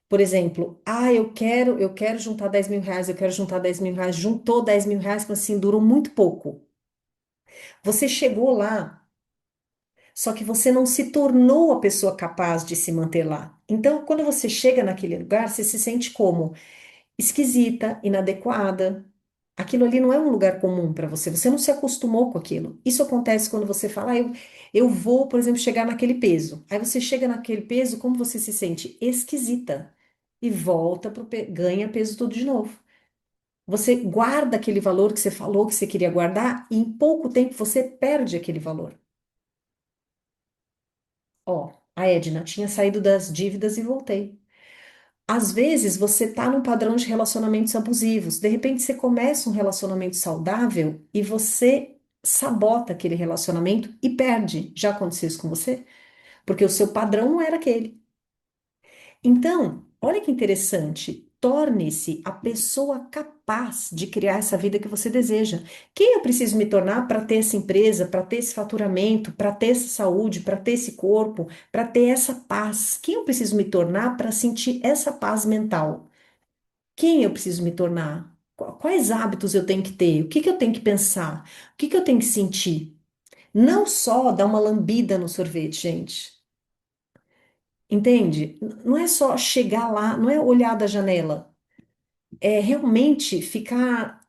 por exemplo, eu quero juntar 10 mil reais, eu quero juntar 10 mil reais, juntou 10 mil reais, mas assim, durou muito pouco. Você chegou lá, só que você não se tornou a pessoa capaz de se manter lá. Então, quando você chega naquele lugar, você se sente como? Esquisita, inadequada. Aquilo ali não é um lugar comum para você, você não se acostumou com aquilo. Isso acontece quando você fala, eu vou, por exemplo, chegar naquele peso. Aí você chega naquele peso, como você se sente? Esquisita. E volta ganha peso tudo de novo. Você guarda aquele valor que você falou que você queria guardar, e em pouco tempo você perde aquele valor. Ó, a Edna tinha saído das dívidas e voltei. Às vezes você está num padrão de relacionamentos abusivos. De repente você começa um relacionamento saudável e você sabota aquele relacionamento e perde. Já aconteceu isso com você? Porque o seu padrão não era aquele. Então, olha que interessante. Torne-se a pessoa capaz de criar essa vida que você deseja. Quem eu preciso me tornar para ter essa empresa, para ter esse faturamento, para ter essa saúde, para ter esse corpo, para ter essa paz? Quem eu preciso me tornar para sentir essa paz mental? Quem eu preciso me tornar? Quais hábitos eu tenho que ter? O que que eu tenho que pensar? O que que eu tenho que sentir? Não só dar uma lambida no sorvete, gente. Entende? Não é só chegar lá, não é olhar da janela. É realmente ficar,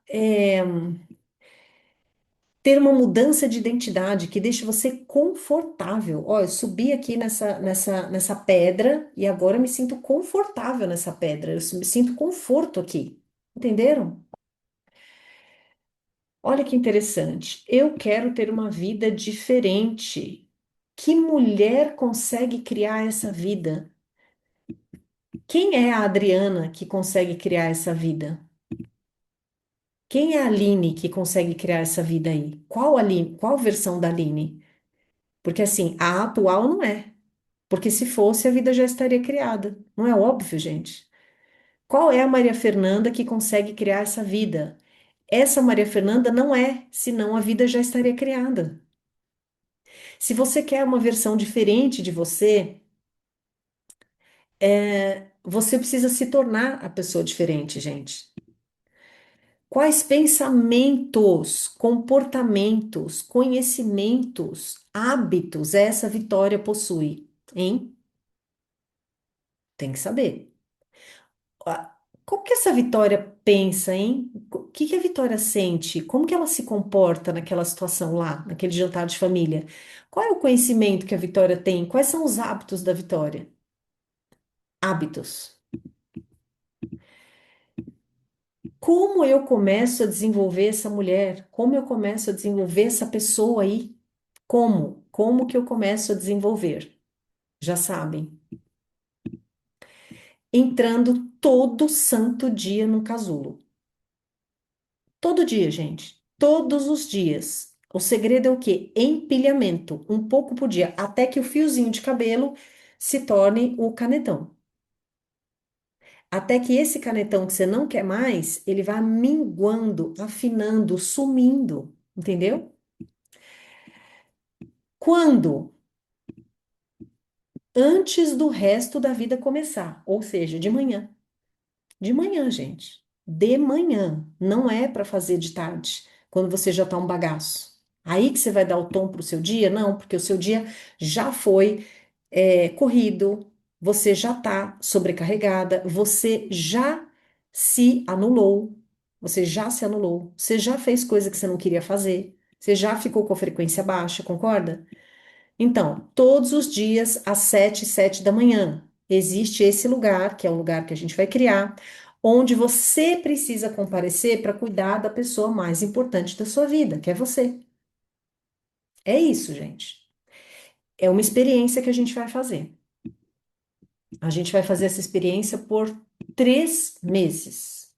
ter uma mudança de identidade que deixe você confortável. Ó, eu subi aqui nessa pedra e agora eu me sinto confortável nessa pedra. Me sinto conforto aqui. Entenderam? Olha que interessante. Eu quero ter uma vida diferente. Que mulher consegue criar essa vida? Quem é a Adriana que consegue criar essa vida? Quem é a Aline que consegue criar essa vida aí? Qual Aline? Qual versão da Aline? Porque assim, a atual não é. Porque se fosse, a vida já estaria criada. Não é óbvio, gente? Qual é a Maria Fernanda que consegue criar essa vida? Essa Maria Fernanda não é, senão a vida já estaria criada. Se você quer uma versão diferente de você, você precisa se tornar a pessoa diferente, gente. Quais pensamentos, comportamentos, conhecimentos, hábitos essa Vitória possui, hein? Tem que saber. Como que essa Vitória pensa, hein? O que que a Vitória sente? Como que ela se comporta naquela situação lá, naquele jantar de família? Qual é o conhecimento que a Vitória tem? Quais são os hábitos da Vitória? Hábitos. Como eu começo a desenvolver essa mulher? Como eu começo a desenvolver essa pessoa aí? Como? Como que eu começo a desenvolver? Já sabem. Entrando todo santo dia no casulo. Todo dia, gente. Todos os dias. O segredo é o quê? Empilhamento. Um pouco por dia, até que o fiozinho de cabelo se torne o canetão. Até que esse canetão que você não quer mais, ele vá minguando, afinando, sumindo. Entendeu? Quando? Antes do resto da vida começar, ou seja, de manhã. De manhã, gente. De manhã. Não é para fazer de tarde, quando você já tá um bagaço. Aí que você vai dar o tom pro seu dia? Não, porque o seu dia já foi corrido, você já tá sobrecarregada, você já se anulou, você já se anulou, você já fez coisa que você não queria fazer, você já ficou com a frequência baixa, concorda? Então, todos os dias, às 7 da manhã, existe esse lugar, que é o lugar que a gente vai criar, onde você precisa comparecer para cuidar da pessoa mais importante da sua vida, que é você. É isso, gente. É uma experiência que a gente vai fazer. A gente vai fazer essa experiência por 3 meses.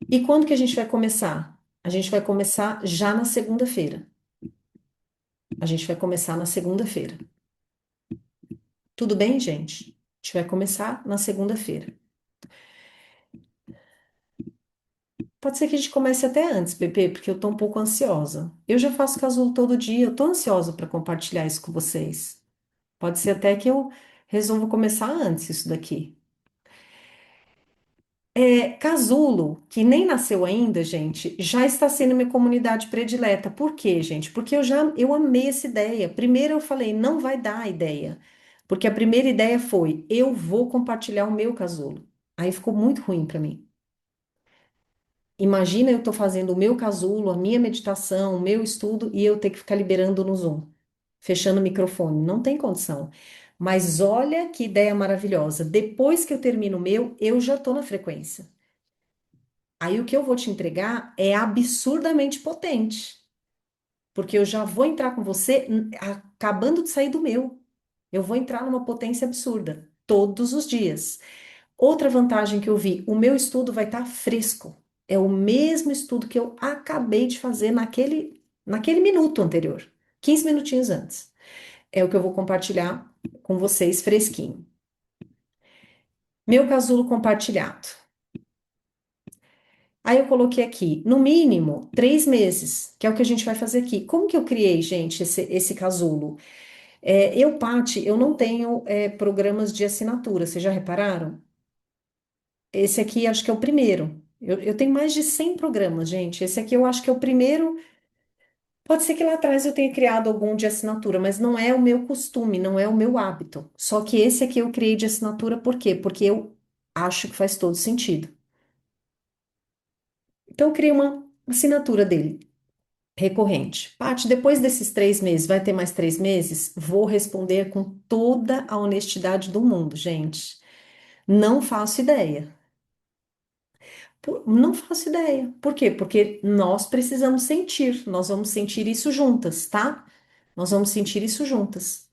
E quando que a gente vai começar? A gente vai começar já na segunda-feira. A gente vai começar na segunda-feira. Tudo bem, gente? A gente vai começar na segunda-feira. Pode ser que a gente comece até antes, Pepe, porque eu tô um pouco ansiosa. Eu já faço casulo todo dia, eu tô ansiosa para compartilhar isso com vocês. Pode ser até que eu resolva começar antes isso daqui. Casulo, que nem nasceu ainda, gente, já está sendo minha comunidade predileta. Por quê, gente? Porque eu amei essa ideia. Primeiro eu falei, não vai dar a ideia. Porque a primeira ideia foi, eu vou compartilhar o meu casulo. Aí ficou muito ruim para mim. Imagina eu estou fazendo o meu casulo, a minha meditação, o meu estudo e eu ter que ficar liberando no Zoom, fechando o microfone. Não tem condição. Mas olha que ideia maravilhosa. Depois que eu termino o meu, eu já estou na frequência. Aí o que eu vou te entregar é absurdamente potente, porque eu já vou entrar com você acabando de sair do meu. Eu vou entrar numa potência absurda todos os dias. Outra vantagem que eu vi, o meu estudo vai estar fresco. É o mesmo estudo que eu acabei de fazer naquele minuto anterior, 15 minutinhos antes. É o que eu vou compartilhar com vocês fresquinho. Meu casulo compartilhado. Aí eu coloquei aqui, no mínimo, 3 meses, que é o que a gente vai fazer aqui. Como que eu criei, gente, esse casulo? Paty, eu não tenho programas de assinatura, vocês já repararam? Esse aqui acho que é o primeiro. Eu tenho mais de 100 programas, gente. Esse aqui eu acho que é o primeiro. Pode ser que lá atrás eu tenha criado algum de assinatura, mas não é o meu costume, não é o meu hábito. Só que esse aqui eu criei de assinatura por quê? Porque eu acho que faz todo sentido. Então eu criei uma assinatura dele, recorrente. Paty, depois desses 3 meses, vai ter mais 3 meses? Vou responder com toda a honestidade do mundo, gente. Não faço ideia. Não faço ideia. Por quê? Porque nós precisamos sentir, nós vamos sentir isso juntas, tá? Nós vamos sentir isso juntas.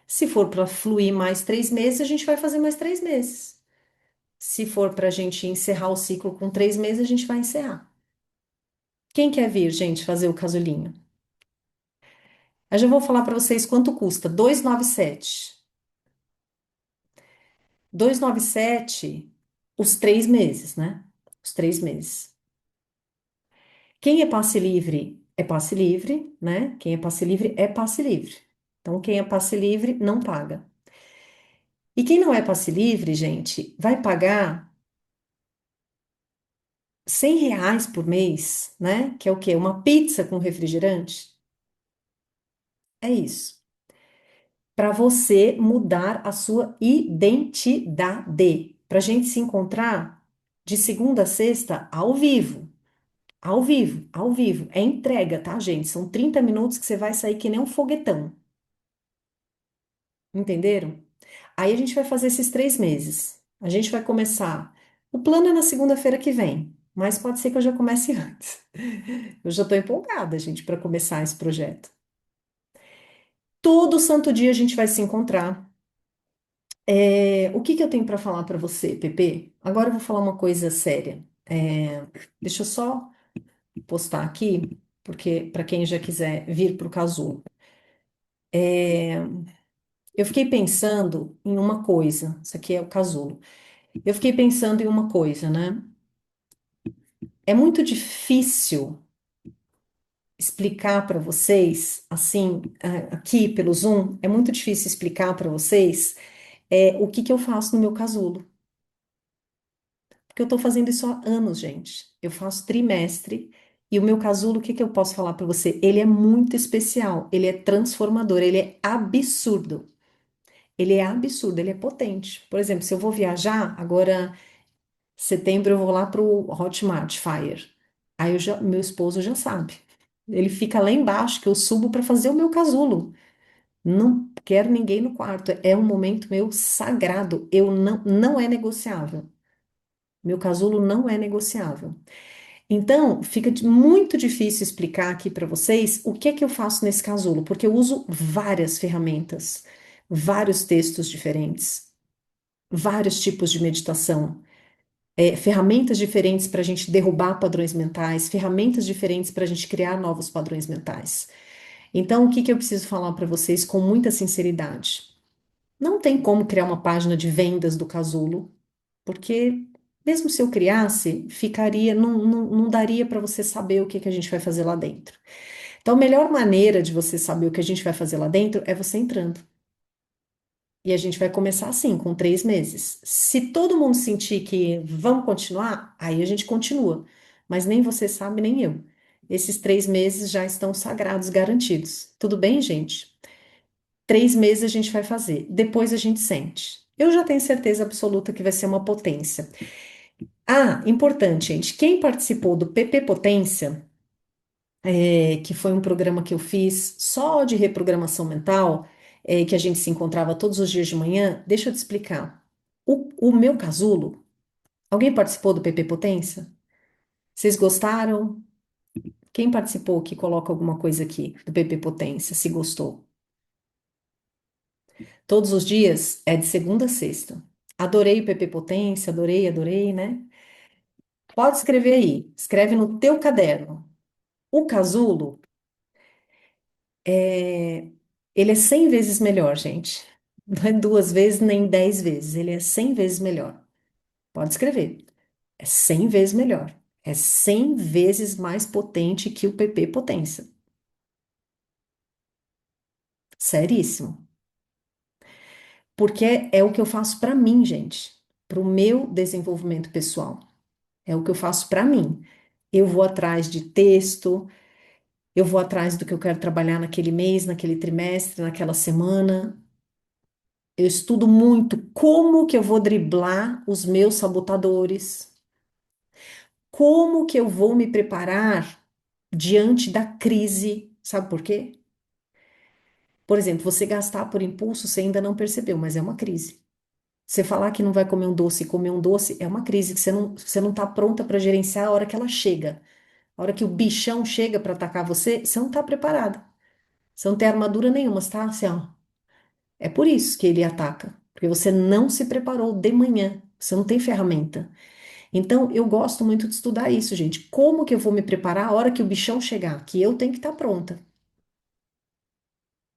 Se for para fluir mais 3 meses, a gente vai fazer mais 3 meses. Se for para a gente encerrar o ciclo com 3 meses, a gente vai encerrar. Quem quer vir, gente, fazer o casulinho? Eu já vou falar para vocês quanto custa. 297. 297, os 3 meses, né? Os 3 meses. Quem é passe livre, né? Quem é passe livre é passe livre. Então, quem é passe livre não paga. E quem não é passe livre, gente, vai pagar R$ 100 por mês, né? Que é o quê? Uma pizza com refrigerante? É isso. Para você mudar a sua identidade. Para a gente se encontrar de segunda a sexta ao vivo. Ao vivo, ao vivo. É entrega, tá, gente? São 30 minutos que você vai sair que nem um foguetão. Entenderam? Aí a gente vai fazer esses 3 meses. A gente vai começar. O plano é na segunda-feira que vem, mas pode ser que eu já comece antes. Eu já estou empolgada, gente, para começar esse projeto. Todo santo dia a gente vai se encontrar. O que que eu tenho para falar para você, Pepe? Agora eu vou falar uma coisa séria. Deixa eu só postar aqui, porque para quem já quiser vir para o casulo. Eu fiquei pensando em uma coisa. Isso aqui é o casulo. Eu fiquei pensando em uma coisa, né? É muito difícil explicar para vocês, assim, aqui pelo Zoom, é muito difícil explicar para vocês o que que eu faço no meu casulo. Porque eu estou fazendo isso há anos, gente. Eu faço trimestre e o meu casulo, o que que eu posso falar para você? Ele é muito especial, ele é transformador, ele é absurdo. Ele é absurdo, ele é potente. Por exemplo, se eu vou viajar, agora setembro eu vou lá pro Hotmart Fire. Aí meu esposo já sabe. Ele fica lá embaixo que eu subo para fazer o meu casulo. Não quero ninguém no quarto. É um momento meu sagrado. Eu não é negociável. Meu casulo não é negociável. Então, fica muito difícil explicar aqui para vocês o que é que eu faço nesse casulo, porque eu uso várias ferramentas, vários textos diferentes, vários tipos de meditação, ferramentas diferentes para a gente derrubar padrões mentais, ferramentas diferentes para a gente criar novos padrões mentais. Então, o que que eu preciso falar para vocês com muita sinceridade? Não tem como criar uma página de vendas do casulo, porque mesmo se eu criasse, ficaria, não daria para você saber o que que a gente vai fazer lá dentro. Então, a melhor maneira de você saber o que a gente vai fazer lá dentro é você entrando. E a gente vai começar assim, com 3 meses. Se todo mundo sentir que vamos continuar, aí a gente continua. Mas nem você sabe, nem eu. Esses 3 meses já estão sagrados, garantidos. Tudo bem, gente? 3 meses a gente vai fazer. Depois a gente sente. Eu já tenho certeza absoluta que vai ser uma potência. Ah, importante, gente. Quem participou do PP Potência, que foi um programa que eu fiz só de reprogramação mental, que a gente se encontrava todos os dias de manhã, deixa eu te explicar. O meu casulo, alguém participou do PP Potência? Vocês gostaram? Quem participou que coloca alguma coisa aqui do PP Potência, se gostou? Todos os dias é de segunda a sexta. Adorei o PP Potência, adorei, adorei, né? Pode escrever aí, escreve no teu caderno. O casulo, é, ele é 100 vezes melhor, gente. Não é 2 vezes nem 10 vezes, ele é 100 vezes melhor. Pode escrever. É 100 vezes melhor. É 100 vezes mais potente que o PP Potência. Seríssimo. Porque é o que eu faço para mim, gente. Para o meu desenvolvimento pessoal. É o que eu faço para mim. Eu vou atrás de texto, eu vou atrás do que eu quero trabalhar naquele mês, naquele trimestre, naquela semana. Eu estudo muito como que eu vou driblar os meus sabotadores, como que eu vou me preparar diante da crise. Sabe por quê? Por exemplo, você gastar por impulso, você ainda não percebeu, mas é uma crise. Você falar que não vai comer um doce e comer um doce é uma crise que você não está pronta para gerenciar a hora que ela chega. A hora que o bichão chega para atacar você, você não está preparada. Você não tem armadura nenhuma, você tá assim, ó. É por isso que ele ataca, porque você não se preparou de manhã, você não tem ferramenta. Então, eu gosto muito de estudar isso, gente. Como que eu vou me preparar a hora que o bichão chegar? Que eu tenho que estar pronta,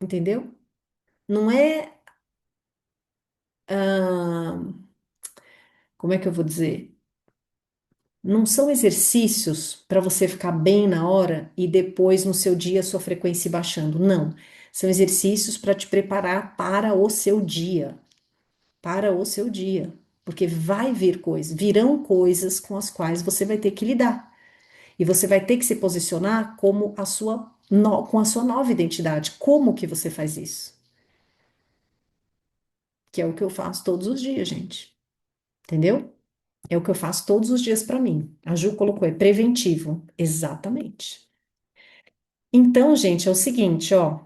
entendeu? Não é, ah, como é que eu vou dizer? Não são exercícios para você ficar bem na hora e depois no seu dia a sua frequência ir baixando. Não. São exercícios para te preparar para o seu dia. Para o seu dia. porque vai vir coisas, virão coisas com as quais você vai ter que lidar. E você vai ter que se posicionar como a sua com a sua nova identidade. Como que você faz isso? Que é o que eu faço todos os dias, gente. Entendeu? É o que eu faço todos os dias para mim. A Ju colocou, é preventivo. Exatamente. Então, gente, é o seguinte, ó.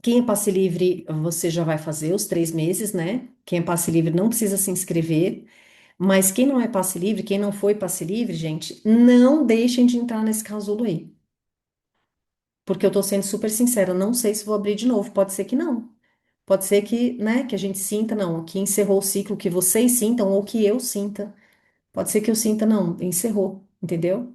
Quem é passe livre, você já vai fazer os 3 meses, né? Quem é passe livre não precisa se inscrever. Mas quem não é passe livre, quem não foi passe livre, gente, não deixem de entrar nesse casulo aí. Porque eu tô sendo super sincera, não sei se vou abrir de novo. Pode ser que não. Pode ser que, né, que a gente sinta, não, que encerrou o ciclo, que vocês sintam ou que eu sinta. Pode ser que eu sinta, não, encerrou, entendeu?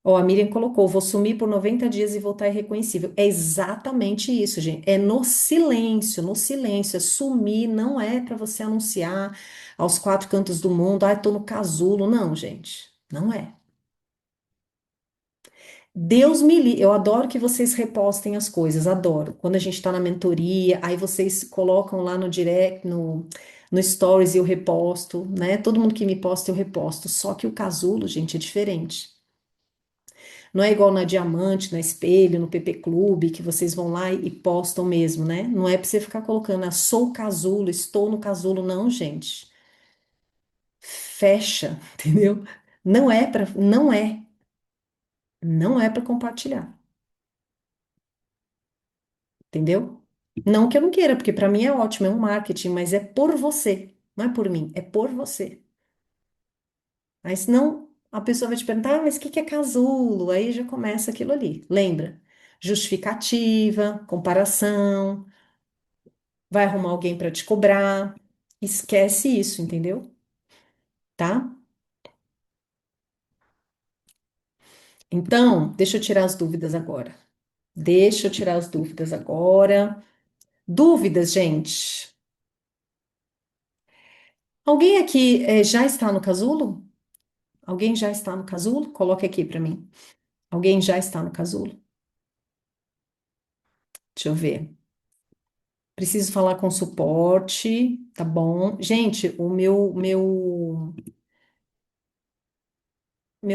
Ó, a Miriam colocou, vou sumir por 90 dias e voltar irreconhecível. É exatamente isso, gente. É no silêncio, no silêncio. É sumir, não é para você anunciar aos quatro cantos do mundo, ah, tô no casulo. Não, gente, não é. Deus me livre. Eu adoro que vocês repostem as coisas, adoro. Quando a gente está na mentoria, aí vocês colocam lá no direct, no Stories e eu reposto, né? Todo mundo que me posta eu reposto. Só que o casulo, gente, é diferente. Não é igual na Diamante, na Espelho, no PP Clube, que vocês vão lá e postam mesmo, né? Não é para você ficar colocando, ah, sou casulo, estou no casulo, não, gente. Fecha, entendeu? Não é para compartilhar, entendeu? Não que eu não queira, porque para mim é ótimo, é um marketing, mas é por você, não é por mim, é por você. Aí senão a pessoa vai te perguntar, ah, mas o que que é casulo? Aí já começa aquilo ali. Lembra? Justificativa, comparação, vai arrumar alguém para te cobrar. Esquece isso, entendeu? Tá? Então, deixa eu tirar as dúvidas agora. Deixa eu tirar as dúvidas agora. Dúvidas, gente. Alguém aqui já está no casulo? Alguém já está no casulo? Coloque aqui para mim. Alguém já está no casulo? Deixa eu ver. Preciso falar com suporte, tá bom? Gente, o meu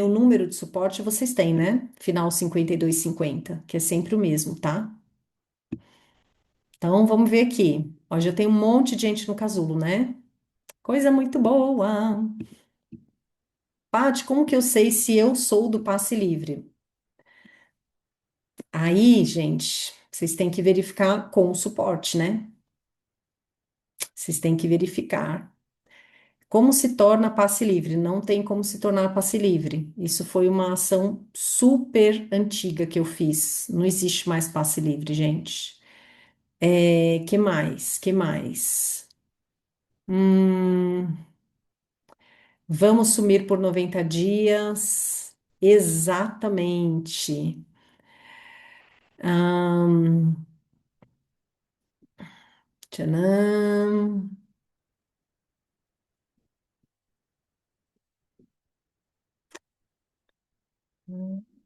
número de suporte vocês têm, né? Final 5250, que é sempre o mesmo, tá? Então, vamos ver aqui. Ó, já tem um monte de gente no casulo, né? Coisa muito boa. Paty, como que eu sei se eu sou do passe livre? Aí, gente, vocês têm que verificar com o suporte, né? Vocês têm que verificar. Como se torna passe livre? Não tem como se tornar passe livre. Isso foi uma ação super antiga que eu fiz. Não existe mais passe livre, gente. Que mais? Que mais? Hum, vamos sumir por 90 dias. Exatamente. Ahn, tchanam.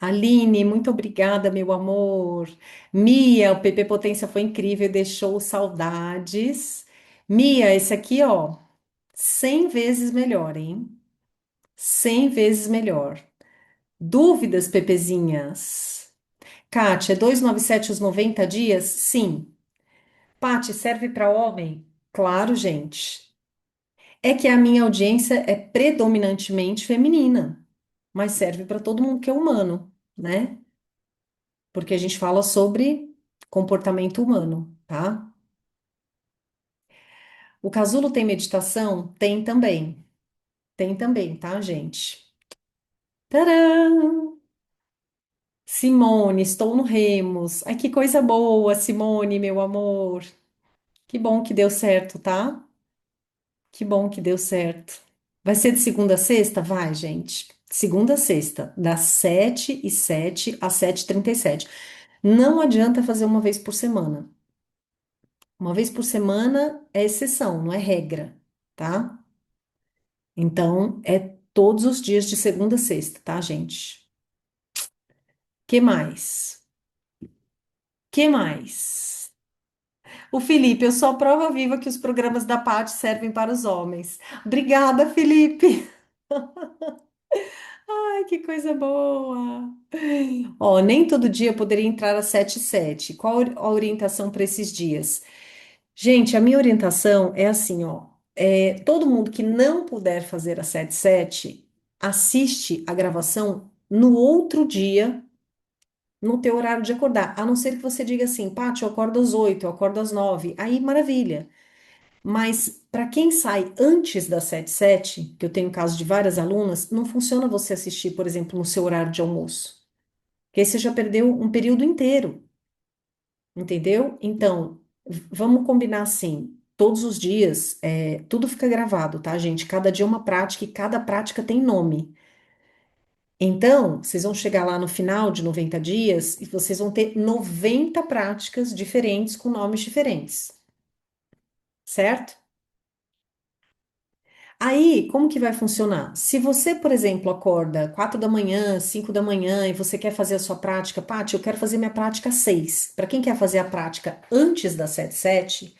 Aline, muito obrigada, meu amor. Mia, o PP Potência foi incrível, deixou saudades. Mia, esse aqui, ó, 100 vezes melhor, hein? 100 vezes melhor. Dúvidas, Pepezinhas? Kátia, 297 os 90 dias? Sim. Pati, serve para homem? Claro, gente. É que a minha audiência é predominantemente feminina, mas serve para todo mundo que é humano, né? Porque a gente fala sobre comportamento humano, tá? O casulo tem meditação? Tem também. Tem também, tá, gente? Tadã! Simone, estou no Remos. Ai, que coisa boa, Simone, meu amor. Que bom que deu certo, tá? Que bom que deu certo. Vai ser de segunda a sexta? Vai, gente. Segunda a sexta, das 7h07 às 7h37. Não adianta fazer uma vez por semana. Uma vez por semana é exceção, não é regra, tá? Então, é todos os dias de segunda a sexta, tá, gente? Que mais? Que mais? O Felipe, eu sou a prova viva que os programas da Paty servem para os homens. Obrigada, Felipe. Ai, que coisa boa. Ó, nem todo dia eu poderia entrar às 7h07. Qual a orientação para esses dias? Gente, a minha orientação é assim, ó. Todo mundo que não puder fazer às 7h07, assiste a gravação no outro dia, no teu horário de acordar. A não ser que você diga assim, Paty, eu acordo às 8, eu acordo às 9. Aí, maravilha. Mas para quem sai antes das 7h07, que eu tenho caso de várias alunas, não funciona você assistir, por exemplo, no seu horário de almoço. Porque aí você já perdeu um período inteiro, entendeu? Então, vamos combinar assim. Todos os dias, tudo fica gravado, tá, gente? Cada dia é uma prática e cada prática tem nome. Então, vocês vão chegar lá no final de 90 dias e vocês vão ter 90 práticas diferentes com nomes diferentes, certo? Aí, como que vai funcionar? Se você, por exemplo, acorda 4 da manhã, 5 da manhã e você quer fazer a sua prática, Paty, eu quero fazer minha prática às 6. Para quem quer fazer a prática antes das 7h07,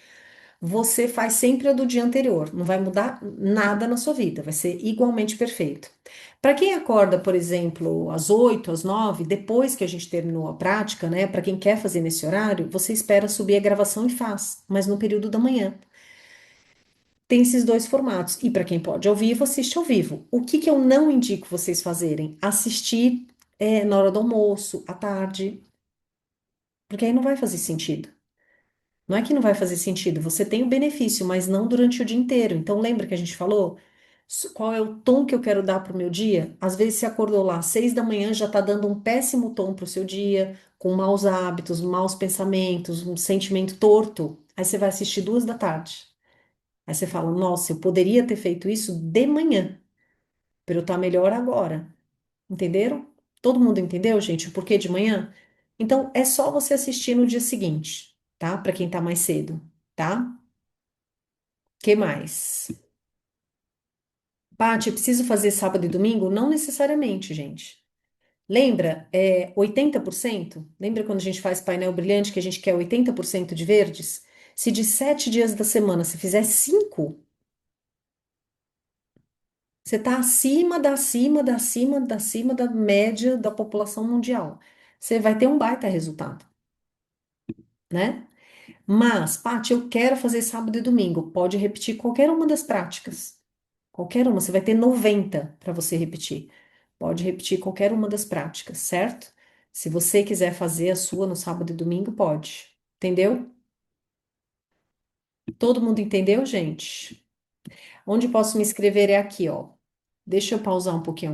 você faz sempre a do dia anterior. Não vai mudar nada na sua vida, vai ser igualmente perfeito. Para quem acorda, por exemplo, às 8, às 9, depois que a gente terminou a prática, né? Para quem quer fazer nesse horário, você espera subir a gravação e faz, mas no período da manhã. Tem esses dois formatos. E para quem pode ao vivo, assiste ao vivo. O que que eu não indico vocês fazerem? Assistir na hora do almoço, à tarde, porque aí não vai fazer sentido. Não é que não vai fazer sentido, você tem o benefício, mas não durante o dia inteiro. Então, lembra que a gente falou? Qual é o tom que eu quero dar para o meu dia? Às vezes você acordou lá às 6 da manhã, já está dando um péssimo tom para o seu dia, com maus hábitos, maus pensamentos, um sentimento torto. Aí você vai assistir 2 da tarde. Aí você fala, nossa, eu poderia ter feito isso de manhã, para eu estar melhor agora. Entenderam? Todo mundo entendeu, gente, o porquê de manhã? Então, é só você assistir no dia seguinte, tá? Para quem tá mais cedo, tá? Que mais? Paty, preciso fazer sábado e domingo? Não necessariamente, gente. Lembra, 80%? Lembra quando a gente faz painel brilhante que a gente quer 80% de verdes? Se de 7 dias da semana você fizer 5, você está acima da média da população mundial. Você vai ter um baita resultado, né? Mas, Paty, eu quero fazer sábado e domingo. Pode repetir qualquer uma das práticas. Qualquer uma. Você vai ter 90 para você repetir. Pode repetir qualquer uma das práticas, certo? Se você quiser fazer a sua no sábado e domingo, pode. Entendeu? Todo mundo entendeu, gente? Onde posso me inscrever é aqui, ó. Deixa eu pausar um pouquinho.